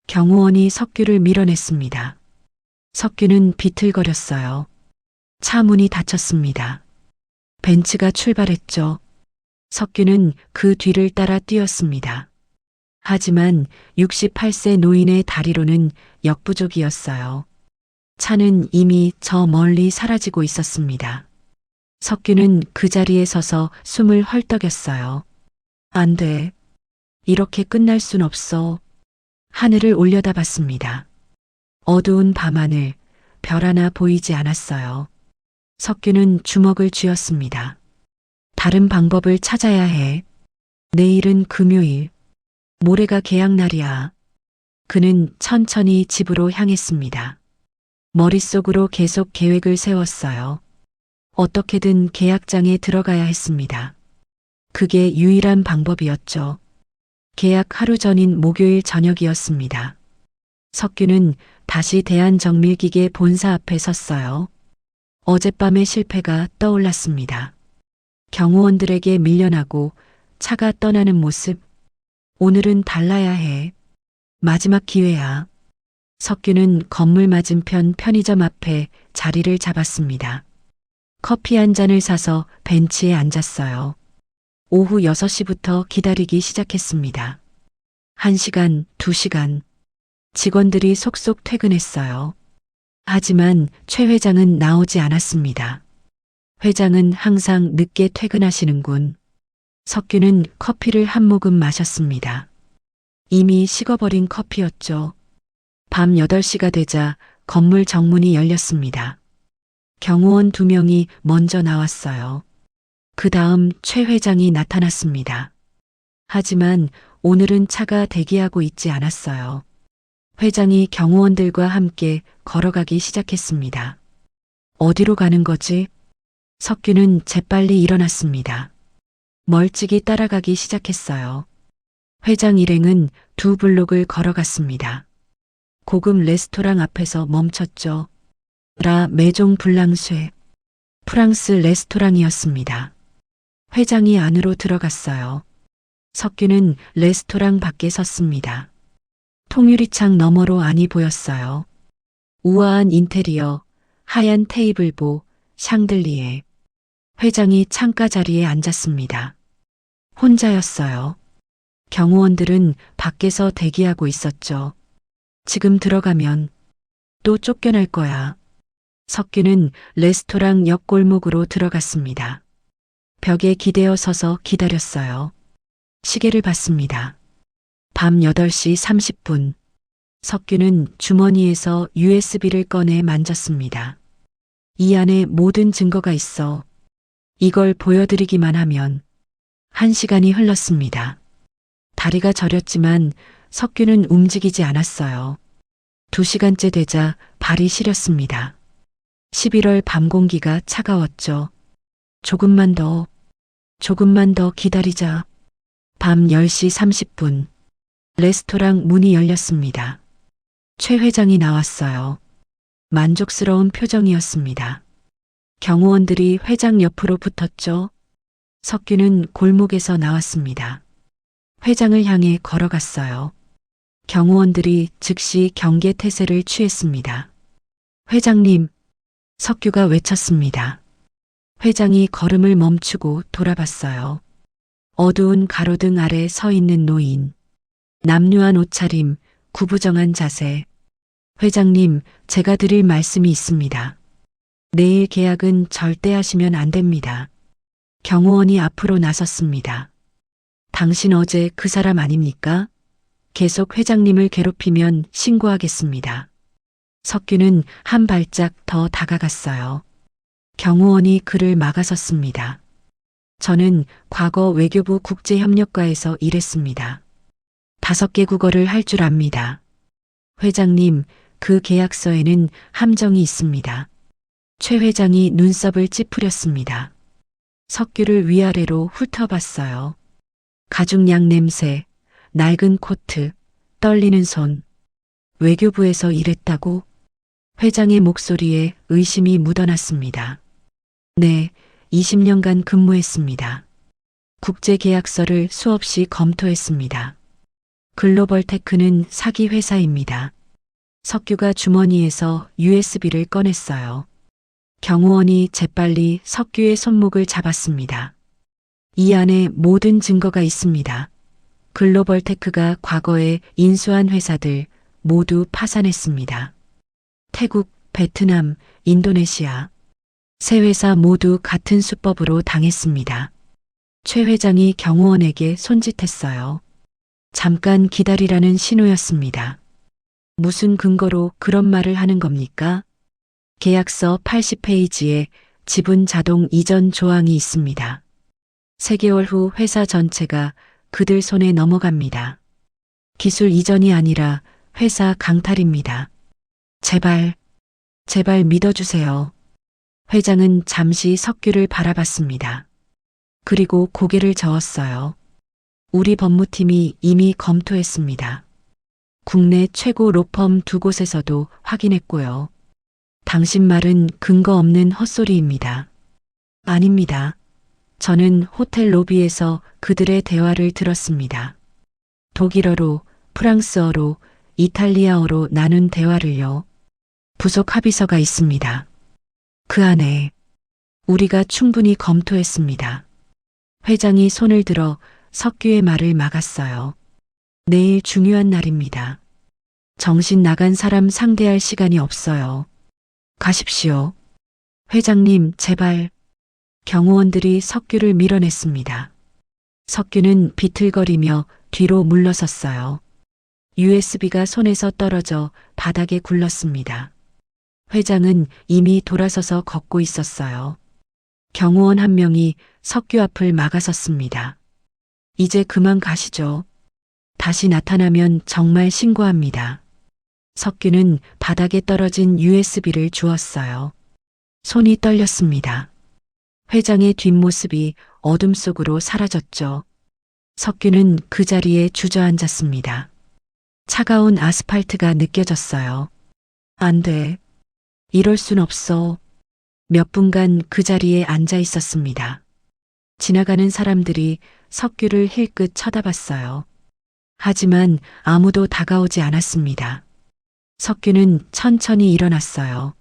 경호원이 석규를 밀어냈습니다. 석규는 비틀거렸어요. 차 문이 닫혔습니다. 벤츠가 출발했죠. 석규는 그 뒤를 따라 뛰었습니다. 하지만 68세 노인의 다리로는 역부족이었어요. 차는 이미 저 멀리 사라지고 있었습니다. 석규는 그 자리에 서서 숨을 헐떡였어요. 안 돼. 이렇게 끝날 순 없어. 하늘을 올려다봤습니다. 어두운 밤하늘, 별 하나 보이지 않았어요. 석규는 주먹을 쥐었습니다. 다른 방법을 찾아야 해. 내일은 금요일. 모레가 계약날이야. 그는 천천히 집으로 향했습니다. 머릿속으로 계속 계획을 세웠어요. 어떻게든 계약장에 들어가야 했습니다. 그게 유일한 방법이었죠. 계약 하루 전인 목요일 저녁이었습니다. 석규는 다시 대한정밀기계 본사 앞에 섰어요. 어젯밤의 실패가 떠올랐습니다. 경호원들에게 밀려나고 차가 떠나는 모습. 오늘은 달라야 해. 마지막 기회야. 석규는 건물 맞은편 편의점 앞에 자리를 잡았습니다. 커피 한 잔을 사서 벤치에 앉았어요. 오후 6시부터 기다리기 시작했습니다. 1시간, 2시간. 직원들이 속속 퇴근했어요. 하지만 최 회장은 나오지 않았습니다. 회장은 항상 늦게 퇴근하시는군. 석규는 커피를 한 모금 마셨습니다. 이미 식어버린 커피였죠. 밤 8시가 되자 건물 정문이 열렸습니다. 경호원 2명이 먼저 나왔어요. 그 다음 최 회장이 나타났습니다. 하지만 오늘은 차가 대기하고 있지 않았어요. 회장이 경호원들과 함께 걸어가기 시작했습니다. 어디로 가는 거지? 석규는 재빨리 일어났습니다. 멀찍이 따라가기 시작했어요. 회장 일행은 2블록을 걸어갔습니다. 고급 레스토랑 앞에서 멈췄죠. 라 메종 블랑쇠. 프랑스 레스토랑이었습니다. 회장이 안으로 들어갔어요. 석규는 레스토랑 밖에 섰습니다. 통유리창 너머로 안이 보였어요. 우아한 인테리어, 하얀 테이블보, 샹들리에. 회장이 창가 자리에 앉았습니다. 혼자였어요. 경호원들은 밖에서 대기하고 있었죠. 지금 들어가면 또 쫓겨날 거야. 석규는 레스토랑 옆골목으로 들어갔습니다. 벽에 기대어 서서 기다렸어요. 시계를 봤습니다. 밤 8시 30분. 석규는 주머니에서 USB를 꺼내 만졌습니다. 이 안에 모든 증거가 있어. 이걸 보여드리기만 하면 1시간이 흘렀습니다. 다리가 저렸지만 석규는 움직이지 않았어요. 2시간째 되자 발이 시렸습니다. 11월 밤 공기가 차가웠죠. 조금만 더 기다리자. 밤 10시 30분. 레스토랑 문이 열렸습니다. 최 회장이 나왔어요. 만족스러운 표정이었습니다. 경호원들이 회장 옆으로 붙었죠. 석규는 골목에서 나왔습니다. 회장을 향해 걸어갔어요. 경호원들이 즉시 경계 태세를 취했습니다. 회장님, 석규가 외쳤습니다. 회장이 걸음을 멈추고 돌아봤어요. 어두운 가로등 아래 서 있는 노인. 남루한 옷차림, 구부정한 자세. 회장님, 제가 드릴 말씀이 있습니다. 내일 계약은 절대 하시면 안 됩니다. 경호원이 앞으로 나섰습니다. 당신 어제 그 사람 아닙니까? 계속 회장님을 괴롭히면 신고하겠습니다. 석규는 한 발짝 더 다가갔어요. 경호원이 그를 막아섰습니다. 저는 과거 외교부 국제협력과에서 일했습니다. 5개 국어를 할 줄 압니다. 회장님, 그 계약서에는 함정이 있습니다. 최 회장이 눈썹을 찌푸렸습니다. 석규를 위아래로 훑어봤어요. 가죽 양 냄새, 낡은 코트, 떨리는 손. 외교부에서 일했다고? 회장의 목소리에 의심이 묻어났습니다. 네, 20년간 근무했습니다. 국제계약서를 수없이 검토했습니다. 글로벌테크는 사기 회사입니다. 석규가 주머니에서 USB를 꺼냈어요. 경호원이 재빨리 석규의 손목을 잡았습니다. 이 안에 모든 증거가 있습니다. 글로벌테크가 과거에 인수한 회사들 모두 파산했습니다. 태국, 베트남, 인도네시아. 세 회사 모두 같은 수법으로 당했습니다. 최 회장이 경호원에게 손짓했어요. 잠깐 기다리라는 신호였습니다. 무슨 근거로 그런 말을 하는 겁니까? 계약서 80페이지에 지분 자동 이전 조항이 있습니다. 3개월 후 회사 전체가 그들 손에 넘어갑니다. 기술 이전이 아니라 회사 강탈입니다. 제발 믿어주세요. 회장은 잠시 석규를 바라봤습니다. 그리고 고개를 저었어요. 우리 법무팀이 이미 검토했습니다. 국내 최고 로펌 2곳에서도 확인했고요. 당신 말은 근거 없는 헛소리입니다. 아닙니다. 저는 호텔 로비에서 그들의 대화를 들었습니다. 독일어로, 프랑스어로, 이탈리아어로 나눈 대화를요. 부속 합의서가 있습니다. 그 안에 우리가 충분히 검토했습니다. 회장이 손을 들어 석규의 말을 막았어요. 내일 중요한 날입니다. 정신 나간 사람 상대할 시간이 없어요. 가십시오. 회장님, 제발. 경호원들이 석규를 밀어냈습니다. 석규는 비틀거리며 뒤로 물러섰어요. USB가 손에서 떨어져 바닥에 굴렀습니다. 회장은 이미 돌아서서 걷고 있었어요. 경호원 한 명이 석규 앞을 막아섰습니다. 이제 그만 가시죠. 다시 나타나면 정말 신고합니다. 석규는 바닥에 떨어진 USB를 주었어요. 손이 떨렸습니다. 회장의 뒷모습이 어둠 속으로 사라졌죠. 석규는 그 자리에 주저앉았습니다. 차가운 아스팔트가 느껴졌어요. 안 돼. 이럴 순 없어. 몇 분간 그 자리에 앉아 있었습니다. 지나가는 사람들이 석규를 힐끗 쳐다봤어요. 하지만 아무도 다가오지 않았습니다. 석규는 천천히 일어났어요.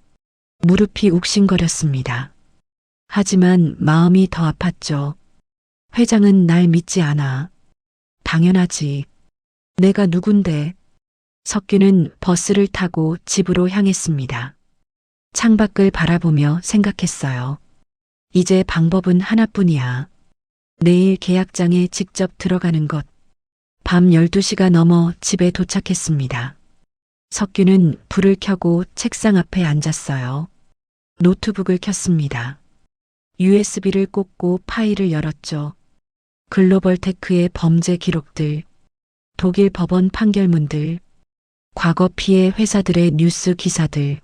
무릎이 욱신거렸습니다. 하지만 마음이 더 아팠죠. 회장은 날 믿지 않아. 당연하지. 내가 누군데. 석규는 버스를 타고 집으로 향했습니다. 창밖을 바라보며 생각했어요. 이제 방법은 하나뿐이야. 내일 계약장에 직접 들어가는 것. 밤 12시가 넘어 집에 도착했습니다. 석규는 불을 켜고 책상 앞에 앉았어요. 노트북을 켰습니다. USB를 꽂고 파일을 열었죠. 글로벌테크의 범죄 기록들, 독일 법원 판결문들, 과거 피해 회사들의 뉴스 기사들.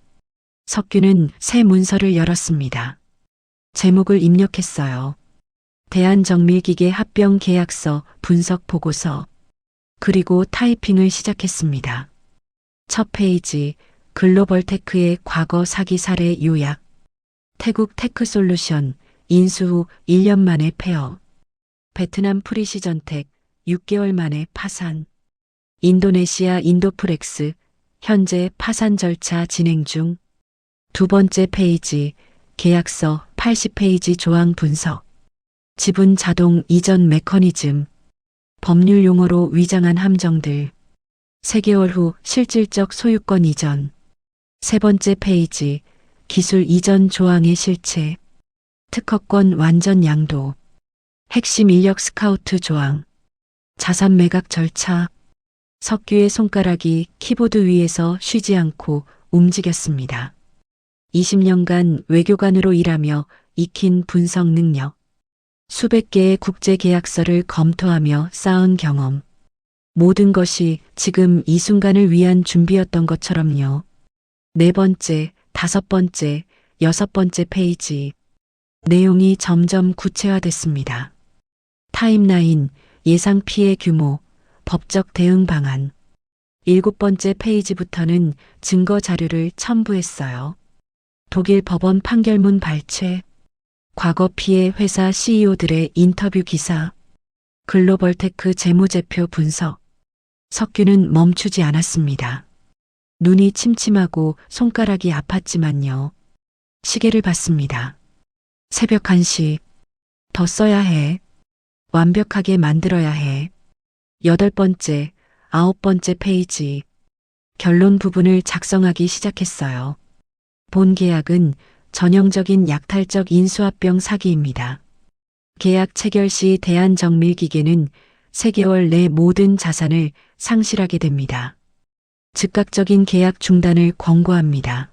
석규는 새 문서를 열었습니다. 제목을 입력했어요. 대한정밀기계 합병 계약서 분석 보고서. 그리고 타이핑을 시작했습니다. 첫 페이지, 글로벌테크의 과거 사기 사례 요약. 태국 테크솔루션, 인수 후 1년 만에 폐업. 베트남 프리시전텍, 6개월 만에 파산. 인도네시아 인도프렉스, 현재 파산 절차 진행 중. 두 번째 페이지, 계약서 80페이지 조항 분석. 지분 자동 이전 메커니즘. 법률 용어로 위장한 함정들. 3개월 후 실질적 소유권 이전. 세 번째 페이지, 기술 이전 조항의 실체. 특허권 완전 양도. 핵심 인력 스카우트 조항. 자산 매각 절차. 석규의 손가락이 키보드 위에서 쉬지 않고 움직였습니다. 20년간 외교관으로 일하며 익힌 분석 능력. 수백 개의 국제 계약서를 검토하며 쌓은 경험. 모든 것이 지금 이 순간을 위한 준비였던 것처럼요. 네 번째, 다섯 번째, 여섯 번째 페이지. 내용이 점점 구체화됐습니다. 타임라인, 예상 피해 규모, 법적 대응 방안. 일곱 번째 페이지부터는 증거 자료를 첨부했어요. 독일 법원 판결문 발췌, 과거 피해 회사 CEO들의 인터뷰 기사, 글로벌테크 재무제표 분석. 석규는 멈추지 않았습니다. 눈이 침침하고 손가락이 아팠지만요. 시계를 봤습니다. 새벽 1시. 더 써야 해. 완벽하게 만들어야 해. 여덟 번째, 아홉 번째 페이지. 결론 부분을 작성하기 시작했어요. 본 계약은 전형적인 약탈적 인수합병 사기입니다. 계약 체결 시 대한정밀기계는 3개월 내 모든 자산을 상실하게 됩니다. 즉각적인 계약 중단을 권고합니다.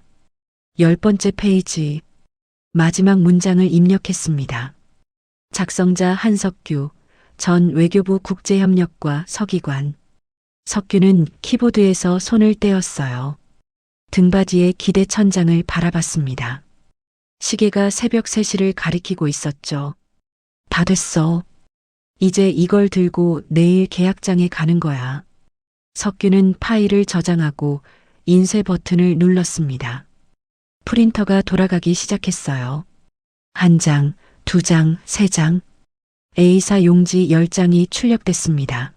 열 번째 페이지. 마지막 문장을 입력했습니다. 작성자 한석규, 전 외교부 국제협력과 서기관. 석규는 키보드에서 손을 떼었어요. 등받이에 기대 천장을 바라봤습니다. 시계가 새벽 3시를 가리키고 있었죠. 다 됐어. 이제 이걸 들고 내일 계약장에 가는 거야. 석규는 파일을 저장하고 인쇄 버튼을 눌렀습니다. 프린터가 돌아가기 시작했어요. 1장, 2장, 3장. A사 용지 10장이 출력됐습니다.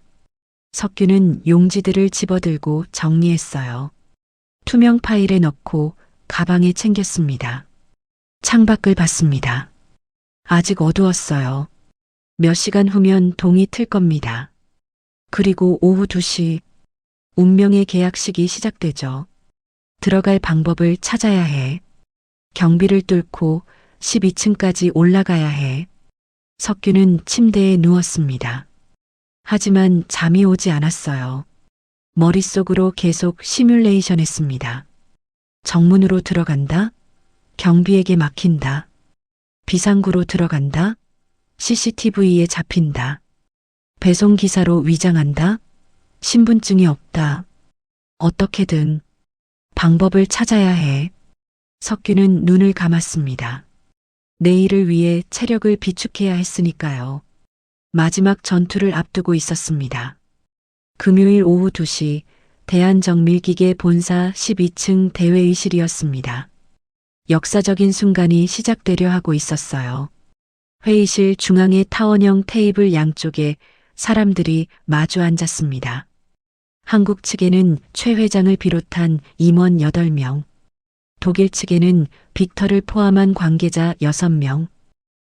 석규는 용지들을 집어들고 정리했어요. 투명 파일에 넣고 가방에 챙겼습니다. 창밖을 봤습니다. 아직 어두웠어요. 몇 시간 후면 동이 틀 겁니다. 그리고 오후 2시, 운명의 계약식이 시작되죠. 들어갈 방법을 찾아야 해. 경비를 뚫고 12층까지 올라가야 해. 석규는 침대에 누웠습니다. 하지만 잠이 오지 않았어요. 머릿속으로 계속 시뮬레이션 했습니다. 정문으로 들어간다. 경비에게 막힌다. 비상구로 들어간다. CCTV에 잡힌다. 배송기사로 위장한다. 신분증이 없다. 어떻게든 방법을 찾아야 해. 석규는 눈을 감았습니다. 내일을 위해 체력을 비축해야 했으니까요. 마지막 전투를 앞두고 있었습니다. 금요일 오후 2시 대한정밀기계 본사 12층 대회의실이었습니다. 역사적인 순간이 시작되려 하고 있었어요. 회의실 중앙의 타원형 테이블 양쪽에 사람들이 마주 앉았습니다. 한국 측에는 최 회장을 비롯한 임원 8명, 독일 측에는 빅터를 포함한 관계자 6명,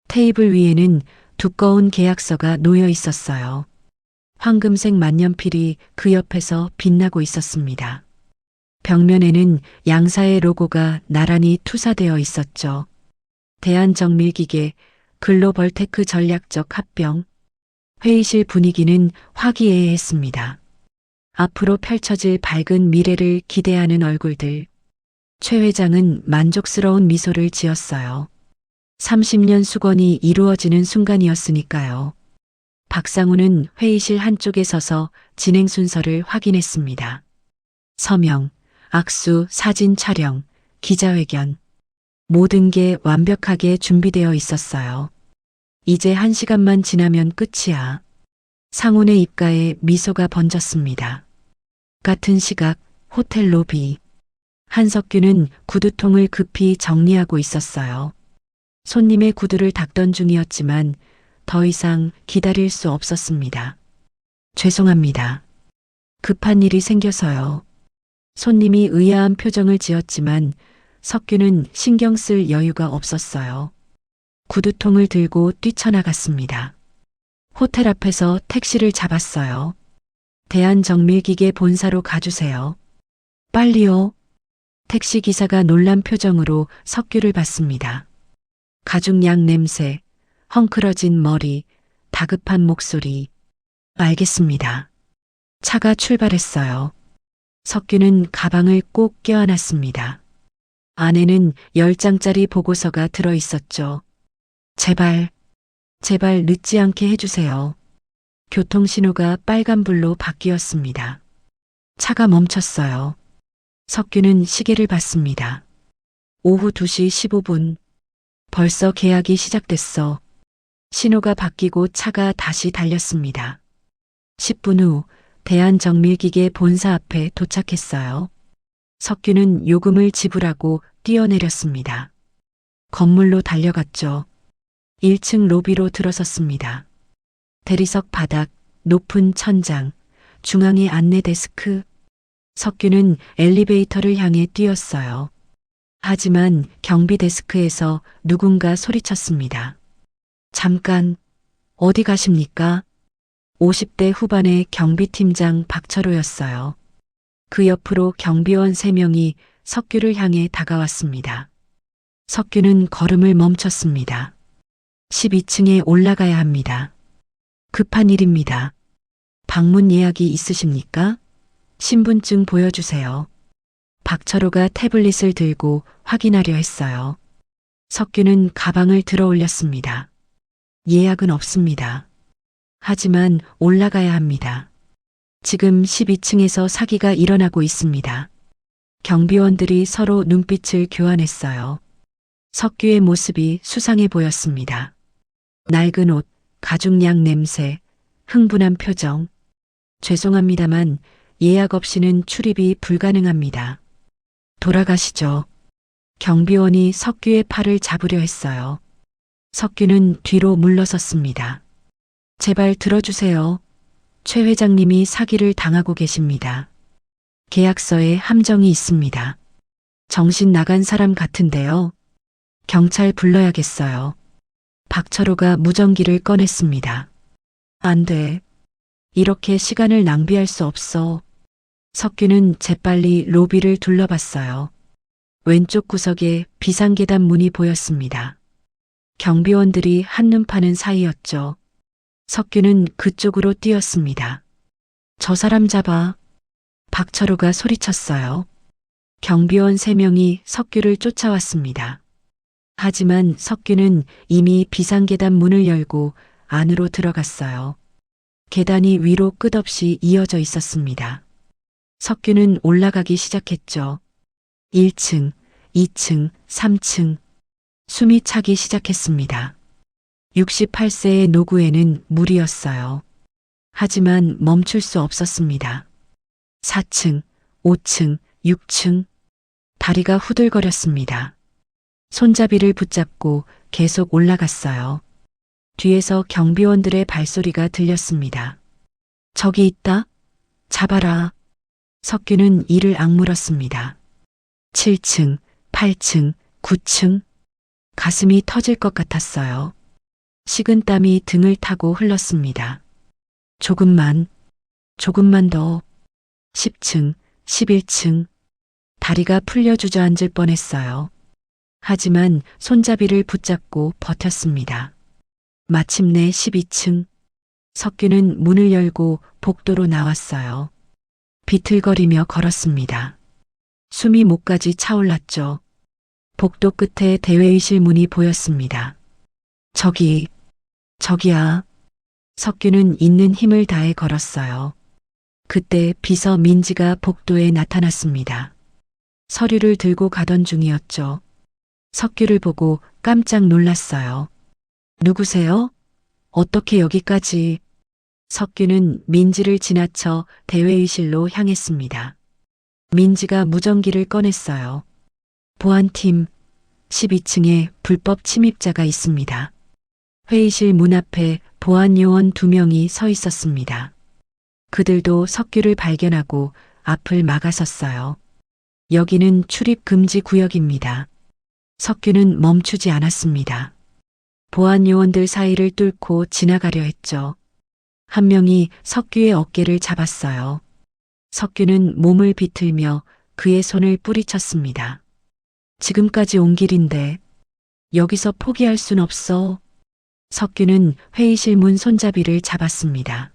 테이블 위에는 두꺼운 계약서가 놓여 있었어요. 황금색 만년필이 그 옆에서 빛나고 있었습니다. 벽면에는 양사의 로고가 나란히 투사되어 있었죠. 대한정밀기계, 글로벌테크 전략적 합병. 회의실 분위기는 화기애애했습니다. 앞으로 펼쳐질 밝은 미래를 기대하는 얼굴들. 최 회장은 만족스러운 미소를 지었어요. 30년 수건이 이루어지는 순간이었으니까요. 박상우는 회의실 한쪽에 서서 진행 순서를 확인했습니다. 서명, 악수, 사진 촬영, 기자회견. 모든 게 완벽하게 준비되어 있었어요. 이제 1시간만 지나면 끝이야. 상훈의 입가에 미소가 번졌습니다. 같은 시각 호텔 로비. 한석규는 구두통을 급히 정리하고 있었어요. 손님의 구두를 닦던 중이었지만 더 이상 기다릴 수 없었습니다. 죄송합니다. 급한 일이 생겨서요. 손님이 의아한 표정을 지었지만 석규는 신경 쓸 여유가 없었어요. 구두통을 들고 뛰쳐나갔습니다. 호텔 앞에서 택시를 잡았어요. 대한정밀기계 본사로 가주세요. 빨리요. 택시 기사가 놀란 표정으로 석규를 봤습니다. 가죽약 냄새, 헝클어진 머리, 다급한 목소리. 알겠습니다. 차가 출발했어요. 석규는 가방을 꼭 껴안았습니다. 안에는 10장짜리 보고서가 들어 있었죠. 제발 늦지 않게 해주세요. 교통신호가 빨간불로 바뀌었습니다. 차가 멈췄어요. 석규는 시계를 봤습니다. 오후 2시 15분. 벌써 계약이 시작됐어. 신호가 바뀌고 차가 다시 달렸습니다. 10분 후 대한정밀기계 본사 앞에 도착했어요. 석규는 요금을 지불하고 뛰어내렸습니다. 건물로 달려갔죠. 1층 로비로 들어섰습니다. 대리석 바닥, 높은 천장, 중앙에 안내 데스크. 석규는 엘리베이터를 향해 뛰었어요. 하지만 경비 데스크에서 누군가 소리쳤습니다. 잠깐, 어디 가십니까? 50대 후반의 경비팀장 박철호였어요. 그 옆으로 경비원 3명이 석규를 향해 다가왔습니다. 석규는 걸음을 멈췄습니다. 12층에 올라가야 합니다. 급한 일입니다. 방문 예약이 있으십니까? 신분증 보여주세요. 박철호가 태블릿을 들고 확인하려 했어요. 석규는 가방을 들어 올렸습니다. 예약은 없습니다. 하지만 올라가야 합니다. 지금 12층에서 사기가 일어나고 있습니다. 경비원들이 서로 눈빛을 교환했어요. 석규의 모습이 수상해 보였습니다. 낡은 옷, 가죽약 냄새, 흥분한 표정. 죄송합니다만 예약 없이는 출입이 불가능합니다. 돌아가시죠. 경비원이 석규의 팔을 잡으려 했어요. 석규는 뒤로 물러섰습니다. 제발 들어주세요. 최 회장님이 사기를 당하고 계십니다. 계약서에 함정이 있습니다. 정신 나간 사람 같은데요. 경찰 불러야겠어요. 박철호가 무전기를 꺼냈습니다. 안 돼. 이렇게 시간을 낭비할 수 없어. 석규는 재빨리 로비를 둘러봤어요. 왼쪽 구석에 비상계단 문이 보였습니다. 경비원들이 한눈 파는 사이였죠. 석규는 그쪽으로 뛰었습니다. 저 사람 잡아. 박철호가 소리쳤어요. 경비원 3명이 석규를 쫓아왔습니다. 하지만 석규는 이미 비상계단 문을 열고 안으로 들어갔어요. 계단이 위로 끝없이 이어져 있었습니다. 석규는 올라가기 시작했죠. 1층, 2층, 3층. 숨이 차기 시작했습니다. 68세의 노구에는 물이었어요. 하지만 멈출 수 없었습니다. 4층, 5층, 6층. 다리가 후들거렸습니다. 손잡이를 붙잡고 계속 올라갔어요. 뒤에서 경비원들의 발소리가 들렸습니다. 저기 있다. 잡아라. 석규는 이를 악물었습니다. 7층, 8층, 9층. 가슴이 터질 것 같았어요. 식은땀이 등을 타고 흘렀습니다. 조금만 더. 10층, 11층. 다리가 풀려 주저앉을 뻔했어요. 하지만 손잡이를 붙잡고 버텼습니다. 마침내 12층. 석규는 문을 열고 복도로 나왔어요. 비틀거리며 걸었습니다. 숨이 목까지 차올랐죠. 복도 끝에 대회의실 문이 보였습니다. 저기야. 석규는 있는 힘을 다해 걸었어요. 그때 비서 민지가 복도에 나타났습니다. 서류를 들고 가던 중이었죠. 석규를 보고 깜짝 놀랐어요. 누구세요? 어떻게 여기까지? 석규는 민지를 지나쳐 대회의실로 향했습니다. 민지가 무전기를 꺼냈어요. 보안팀 12층에 불법 침입자가 있습니다. 회의실 문 앞에 보안 요원 2명이 서 있었습니다. 그들도 석규를 발견하고 앞을 막아섰어요. 여기는 출입 금지 구역입니다. 석규는 멈추지 않았습니다. 보안 요원들 사이를 뚫고 지나가려 했죠. 한 명이 석규의 어깨를 잡았어요. 석규는 몸을 비틀며 그의 손을 뿌리쳤습니다. 지금까지 온 길인데 여기서 포기할 순 없어. 석규는 회의실 문 손잡이를 잡았습니다.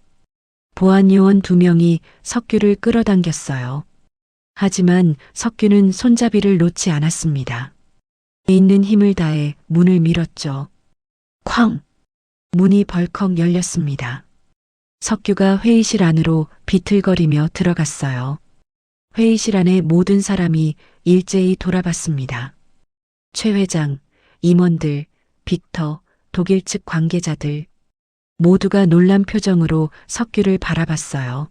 보안 요원 2명이 석규를 끌어당겼어요. 하지만 석규는 손잡이를 놓지 않았습니다. 있는 힘을 다해 문을 밀었죠. 쾅! 문이 벌컥 열렸습니다. 석규가 회의실 안으로 비틀거리며 들어갔어요. 회의실 안의 모든 사람이 일제히 돌아봤습니다. 최 회장, 임원들, 빅터, 독일 측 관계자들 모두가 놀란 표정으로 석규를 바라봤어요.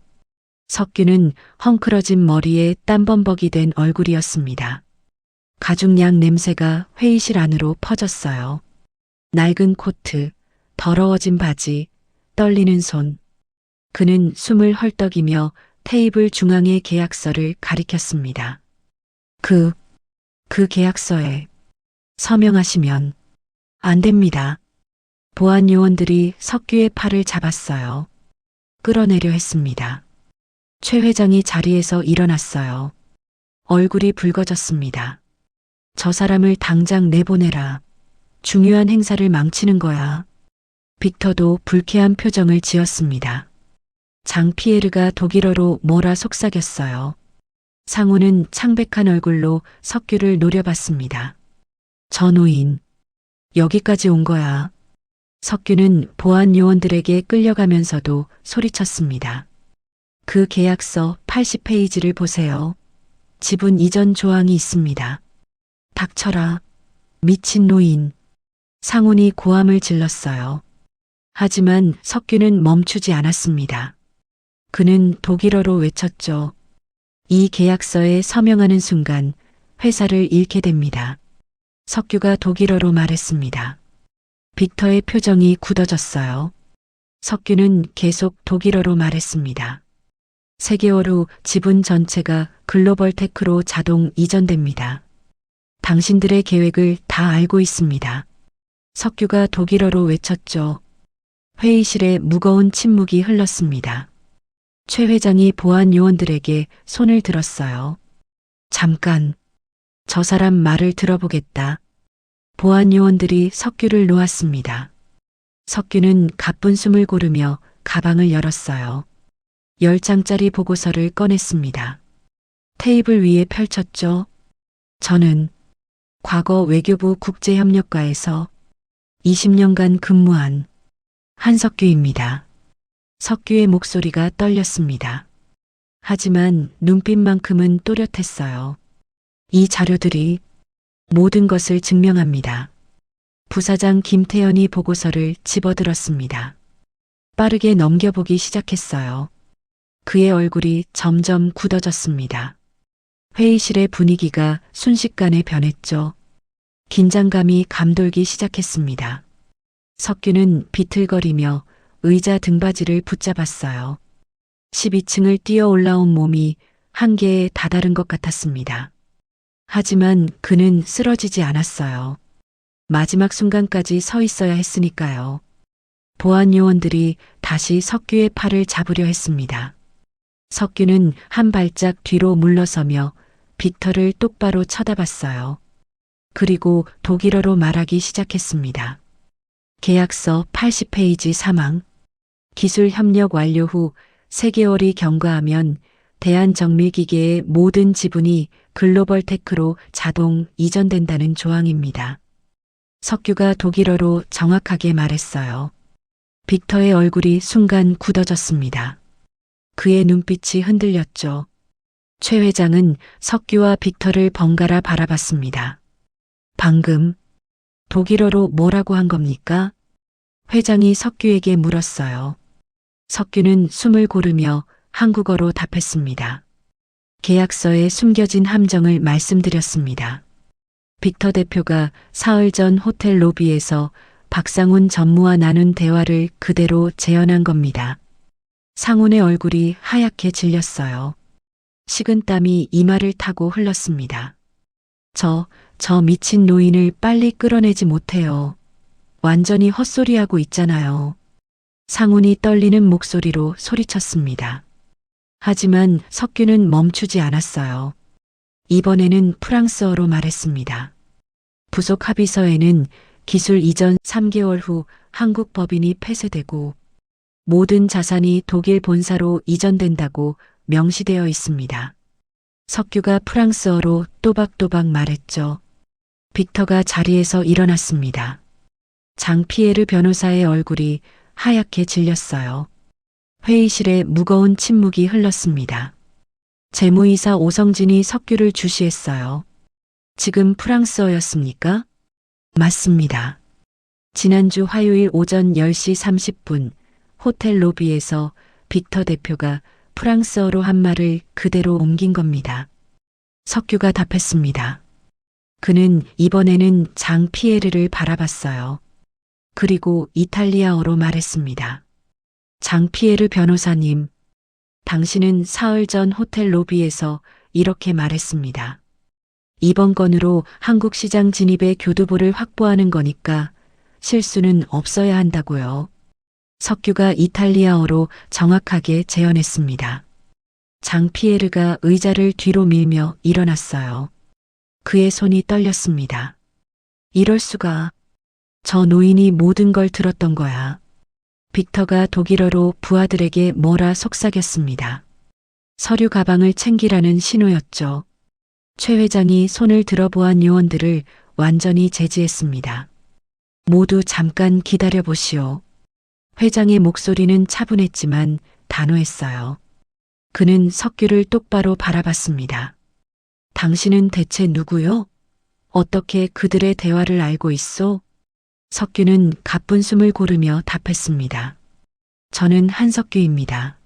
석규는 헝클어진 머리에 땀범벅이 된 얼굴이었습니다. 가죽양 냄새가 회의실 안으로 퍼졌어요. 낡은 코트, 더러워진 바지, 떨리는 손. 그는 숨을 헐떡이며 테이블 중앙의 계약서를 가리켰습니다. 그 계약서에 서명하시면 안 됩니다. 보안 요원들이 석규의 팔을 잡았어요. 끌어내려 했습니다. 최 회장이 자리에서 일어났어요. 얼굴이 붉어졌습니다. 저 사람을 당장 내보내라. 중요한 행사를 망치는 거야. 빅터도 불쾌한 표정을 지었습니다. 장 피에르가 독일어로 뭐라 속삭였어요. 상우는 창백한 얼굴로 석규를 노려봤습니다. 전우인, 여기까지 온 거야. 석규는 보안 요원들에게 끌려가면서도 소리쳤습니다. 그 계약서 80페이지를 보세요. 지분 이전 조항이 있습니다. 닥쳐라. 미친 노인. 상훈이 고함을 질렀어요. 하지만 석규는 멈추지 않았습니다. 그는 독일어로 외쳤죠. 이 계약서에 서명하는 순간 회사를 잃게 됩니다. 석규가 독일어로 말했습니다. 빅터의 표정이 굳어졌어요. 석규는 계속 독일어로 말했습니다. 3개월 후 지분 전체가 글로벌 테크로 자동 이전됩니다. 당신들의 계획을 다 알고 있습니다. 석규가 독일어로 외쳤죠. 회의실에 무거운 침묵이 흘렀습니다. 최 회장이 보안 요원들에게 손을 들었어요. 잠깐, 저 사람 말을 들어보겠다. 보안 요원들이 석규를 놓았습니다. 석규는 가쁜 숨을 고르며 가방을 열었어요. 10장짜리 보고서를 꺼냈습니다. 테이블 위에 펼쳤죠. 저는 과거 외교부 국제협력과에서 20년간 근무한 한석규입니다. 석규의 목소리가 떨렸습니다. 하지만 눈빛만큼은 또렷했어요. 이 자료들이 모든 것을 증명합니다. 부사장 김태현이 보고서를 집어들었습니다. 빠르게 넘겨보기 시작했어요. 그의 얼굴이 점점 굳어졌습니다. 회의실의 분위기가 순식간에 변했죠. 긴장감이 감돌기 시작했습니다. 석규는 비틀거리며 의자 등받이를 붙잡았어요. 12층을 뛰어 올라온 몸이 한계에 다다른 것 같았습니다. 하지만 그는 쓰러지지 않았어요. 마지막 순간까지 서 있어야 했으니까요. 보안 요원들이 다시 석규의 팔을 잡으려 했습니다. 석규는 한 발짝 뒤로 물러서며 빅터를 똑바로 쳐다봤어요. 그리고 독일어로 말하기 시작했습니다. 계약서 80페이지 사망. 기술 협력 완료 후 3개월이 경과하면 대한정밀기계의 모든 지분이 글로벌 테크로 자동 이전된다는 조항입니다. 석규가 독일어로 정확하게 말했어요. 빅터의 얼굴이 순간 굳어졌습니다. 그의 눈빛이 흔들렸죠. 최 회장은 석규와 빅터를 번갈아 바라봤습니다. 방금 독일어로 뭐라고 한 겁니까? 회장이 석규에게 물었어요. 석규는 숨을 고르며 한국어로 답했습니다. 계약서에 숨겨진 함정을 말씀드렸습니다. 빅터 대표가 사흘 전 호텔 로비에서 박상훈 전무와 나눈 대화를 그대로 재현한 겁니다. 상훈의 얼굴이 하얗게 질렸어요. 식은땀이 이마를 타고 흘렀습니다. 저 미친 노인을 빨리 끌어내지 못해요. 완전히 헛소리하고 있잖아요. 상훈이 떨리는 목소리로 소리쳤습니다. 하지만 석규는 멈추지 않았어요. 이번에는 프랑스어로 말했습니다. 부속 합의서에는 기술 이전 3개월 후 한국 법인이 폐쇄되고 모든 자산이 독일 본사로 이전된다고 명시되어 있습니다. 석규가 프랑스어로 또박또박 말했죠. 빅터가 자리에서 일어났습니다. 장피에르 변호사의 얼굴이 하얗게 질렸어요. 회의실에 무거운 침묵이 흘렀습니다. 재무이사 오성진이 석규를 주시했어요. 지금 프랑스어였습니까? 맞습니다. 지난주 화요일 오전 10시 30분 호텔 로비에서 빅터 대표가 프랑스어로 한 말을 그대로 옮긴 겁니다. 석규가 답했습니다. 그는 이번에는 장 피에르를 바라봤어요. 그리고 이탈리아어로 말했습니다. 장 피에르 변호사님, 당신은 사흘 전 호텔 로비에서 이렇게 말했습니다. 이번 건으로 한국 시장 진입의 교두보를 확보하는 거니까 실수는 없어야 한다고요. 석규가 이탈리아어로 정확하게 재현했습니다. 장 피에르가 의자를 뒤로 밀며 일어났어요. 그의 손이 떨렸습니다. 이럴 수가. 저 노인이 모든 걸 들었던 거야. 빅터가 독일어로 부하들에게 뭐라 속삭였습니다. 서류 가방을 챙기라는 신호였죠. 최 회장이 손을 들어보한 요원들을 완전히 제지했습니다. 모두 잠깐 기다려 보시오. 회장의 목소리는 차분했지만 단호했어요. 그는 석규를 똑바로 바라봤습니다. 당신은 대체 누구요? 어떻게 그들의 대화를 알고 있소? 석규는 가쁜 숨을 고르며 답했습니다. 저는 한석규입니다.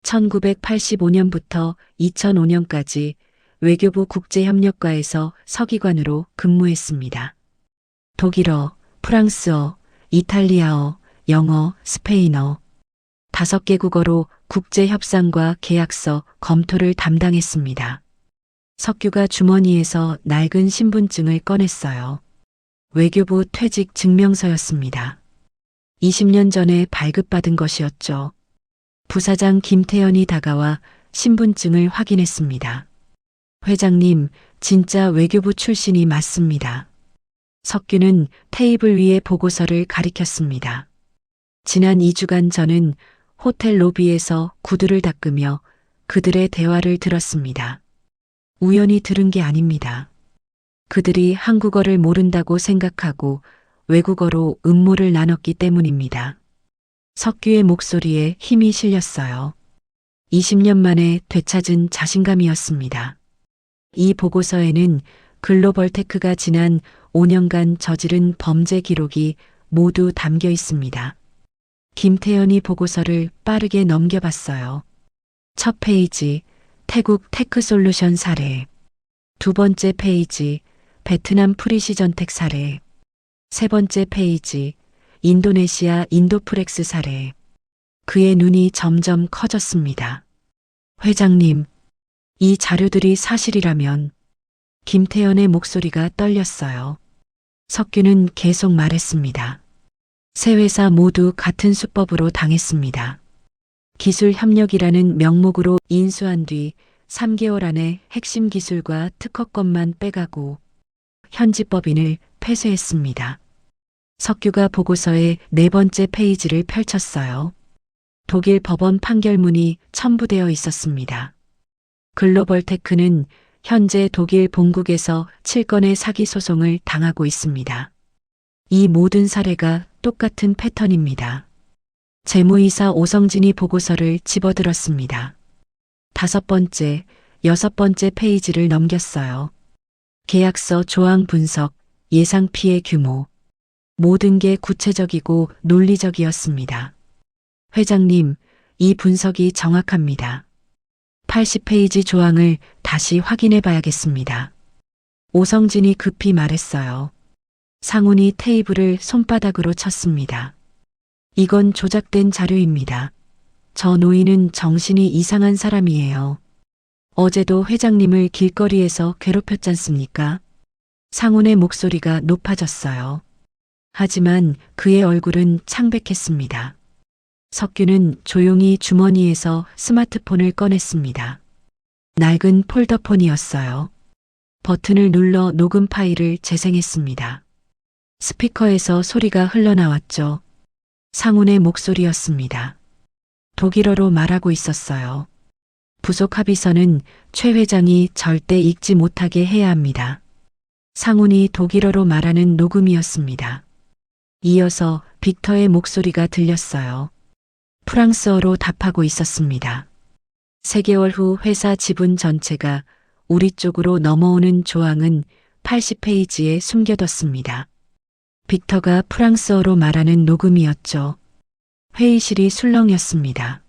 1985년부터 2005년까지 외교부 국제협력과에서 서기관으로 근무했습니다. 독일어, 프랑스어, 이탈리아어, 영어, 스페인어 5개 국어로 국제협상과 계약서 검토를 담당했습니다. 석규가 주머니에서 낡은 신분증을 꺼냈어요. 외교부 퇴직 증명서였습니다. 20년 전에 발급받은 것이었죠. 부사장 김태현이 다가와 신분증을 확인했습니다. 회장님, 진짜 외교부 출신이 맞습니다. 석규는 테이블 위에 보고서를 가리켰습니다. 지난 2주간 저는 호텔 로비에서 구두를 닦으며 그들의 대화를 들었습니다. 우연히 들은 게 아닙니다. 그들이 한국어를 모른다고 생각하고 외국어로 음모를 나눴기 때문입니다. 석규의 목소리에 힘이 실렸어요. 20년 만에 되찾은 자신감이었습니다. 이 보고서에는 글로벌테크가 지난 5년간 저지른 범죄 기록이 모두 담겨 있습니다. 김태현이 보고서를 빠르게 넘겨봤어요. 첫 페이지, 태국 테크솔루션 사례. 두 번째 페이지, 베트남 프리시전텍 사례. 세 번째 페이지, 인도네시아 인도프렉스 사례. 그의 눈이 점점 커졌습니다. 회장님, 이 자료들이 사실이라면 김태현의 목소리가 떨렸어요. 석규는 계속 말했습니다. 세 회사 모두 같은 수법으로 당했습니다. 기술 협력이라는 명목으로 인수한 뒤 3개월 안에 핵심 기술과 특허권만 빼가고 현지 법인을 폐쇄했습니다. 석규가 보고서의 네 번째 페이지를 펼쳤어요. 독일 법원 판결문이 첨부되어 있었습니다. 글로벌테크는 현재 독일 본국에서 7건의 사기 소송을 당하고 있습니다. 이 모든 사례가 똑같은 패턴입니다. 재무이사 오성진이 보고서를 집어들었습니다. 5번째, 6번째 페이지를 넘겼어요. 계약서 조항 분석, 예상 피해 규모. 모든 게 구체적이고 논리적이었습니다. 회장님, 이 분석이 정확합니다. 80페이지 조항을 다시 확인해 봐야겠습니다. 오성진이 급히 말했어요. 상훈이 테이블을 손바닥으로 쳤습니다. 이건 조작된 자료입니다. 저 노인은 정신이 이상한 사람이에요. 어제도 회장님을 길거리에서 괴롭혔잖습니까? 상훈의 목소리가 높아졌어요. 하지만 그의 얼굴은 창백했습니다. 석규는 조용히 주머니에서 스마트폰을 꺼냈습니다. 낡은 폴더폰이었어요. 버튼을 눌러 녹음 파일을 재생했습니다. 스피커에서 소리가 흘러나왔죠. 상훈의 목소리였습니다. 독일어로 말하고 있었어요. 부속 합의서는 최 회장이 절대 읽지 못하게 해야 합니다. 상훈이 독일어로 말하는 녹음이었습니다. 이어서 빅터의 목소리가 들렸어요. 프랑스어로 답하고 있었습니다. 3개월 후 회사 지분 전체가 우리 쪽으로 넘어오는 조항은 80페이지에 숨겨뒀습니다. 빅터가 프랑스어로 말하는 녹음이었죠. 회의실이 술렁였습니다.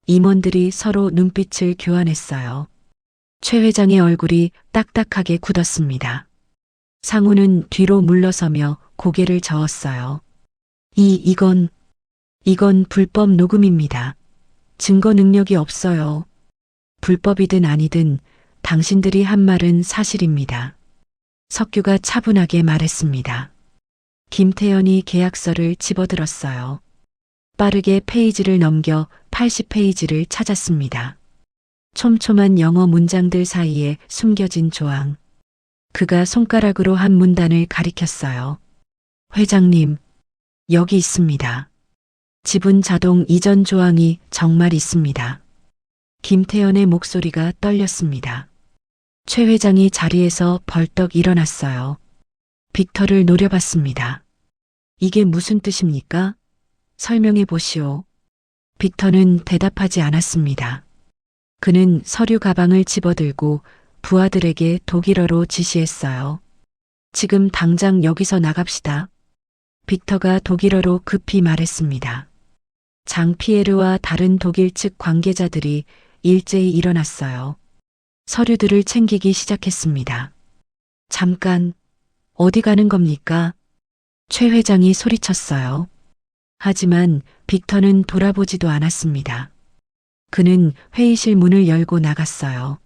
임원들이 서로 눈빛을 교환했어요. 최 회장의 얼굴이 딱딱하게 굳었습니다. 상훈은 뒤로 물러서며 고개를 저었어요. 이건 불법 녹음입니다. 증거 능력이 없어요. 불법이든 아니든 당신들이 한 말은 사실입니다. 석규가 차분하게 말했습니다. 김태현이 계약서를 집어들었어요. 빠르게 페이지를 넘겨 80페이지를 찾았습니다. 촘촘한 영어 문장들 사이에 숨겨진 조항. 그가 손가락으로 한 문단을 가리켰어요. 회장님, 여기 있습니다. 지분 자동 이전 조항이 정말 있습니다. 김태현의 목소리가 떨렸습니다. 최 회장이 자리에서 벌떡 일어났어요. 빅터를 노려봤습니다. 이게 무슨 뜻입니까? 설명해 보시오. 빅터는 대답하지 않았습니다. 그는 서류 가방을 집어들고 부하들에게 독일어로 지시했어요. 지금 당장 여기서 나갑시다. 빅터가 독일어로 급히 말했습니다. 장 피에르와 다른 독일 측 관계자들이 일제히 일어났어요. 서류들을 챙기기 시작했습니다. 잠깐, 어디 가는 겁니까? 최 회장이 소리쳤어요. 하지만 빅터는 돌아보지도 않았습니다. 그는 회의실 문을 열고 나갔어요.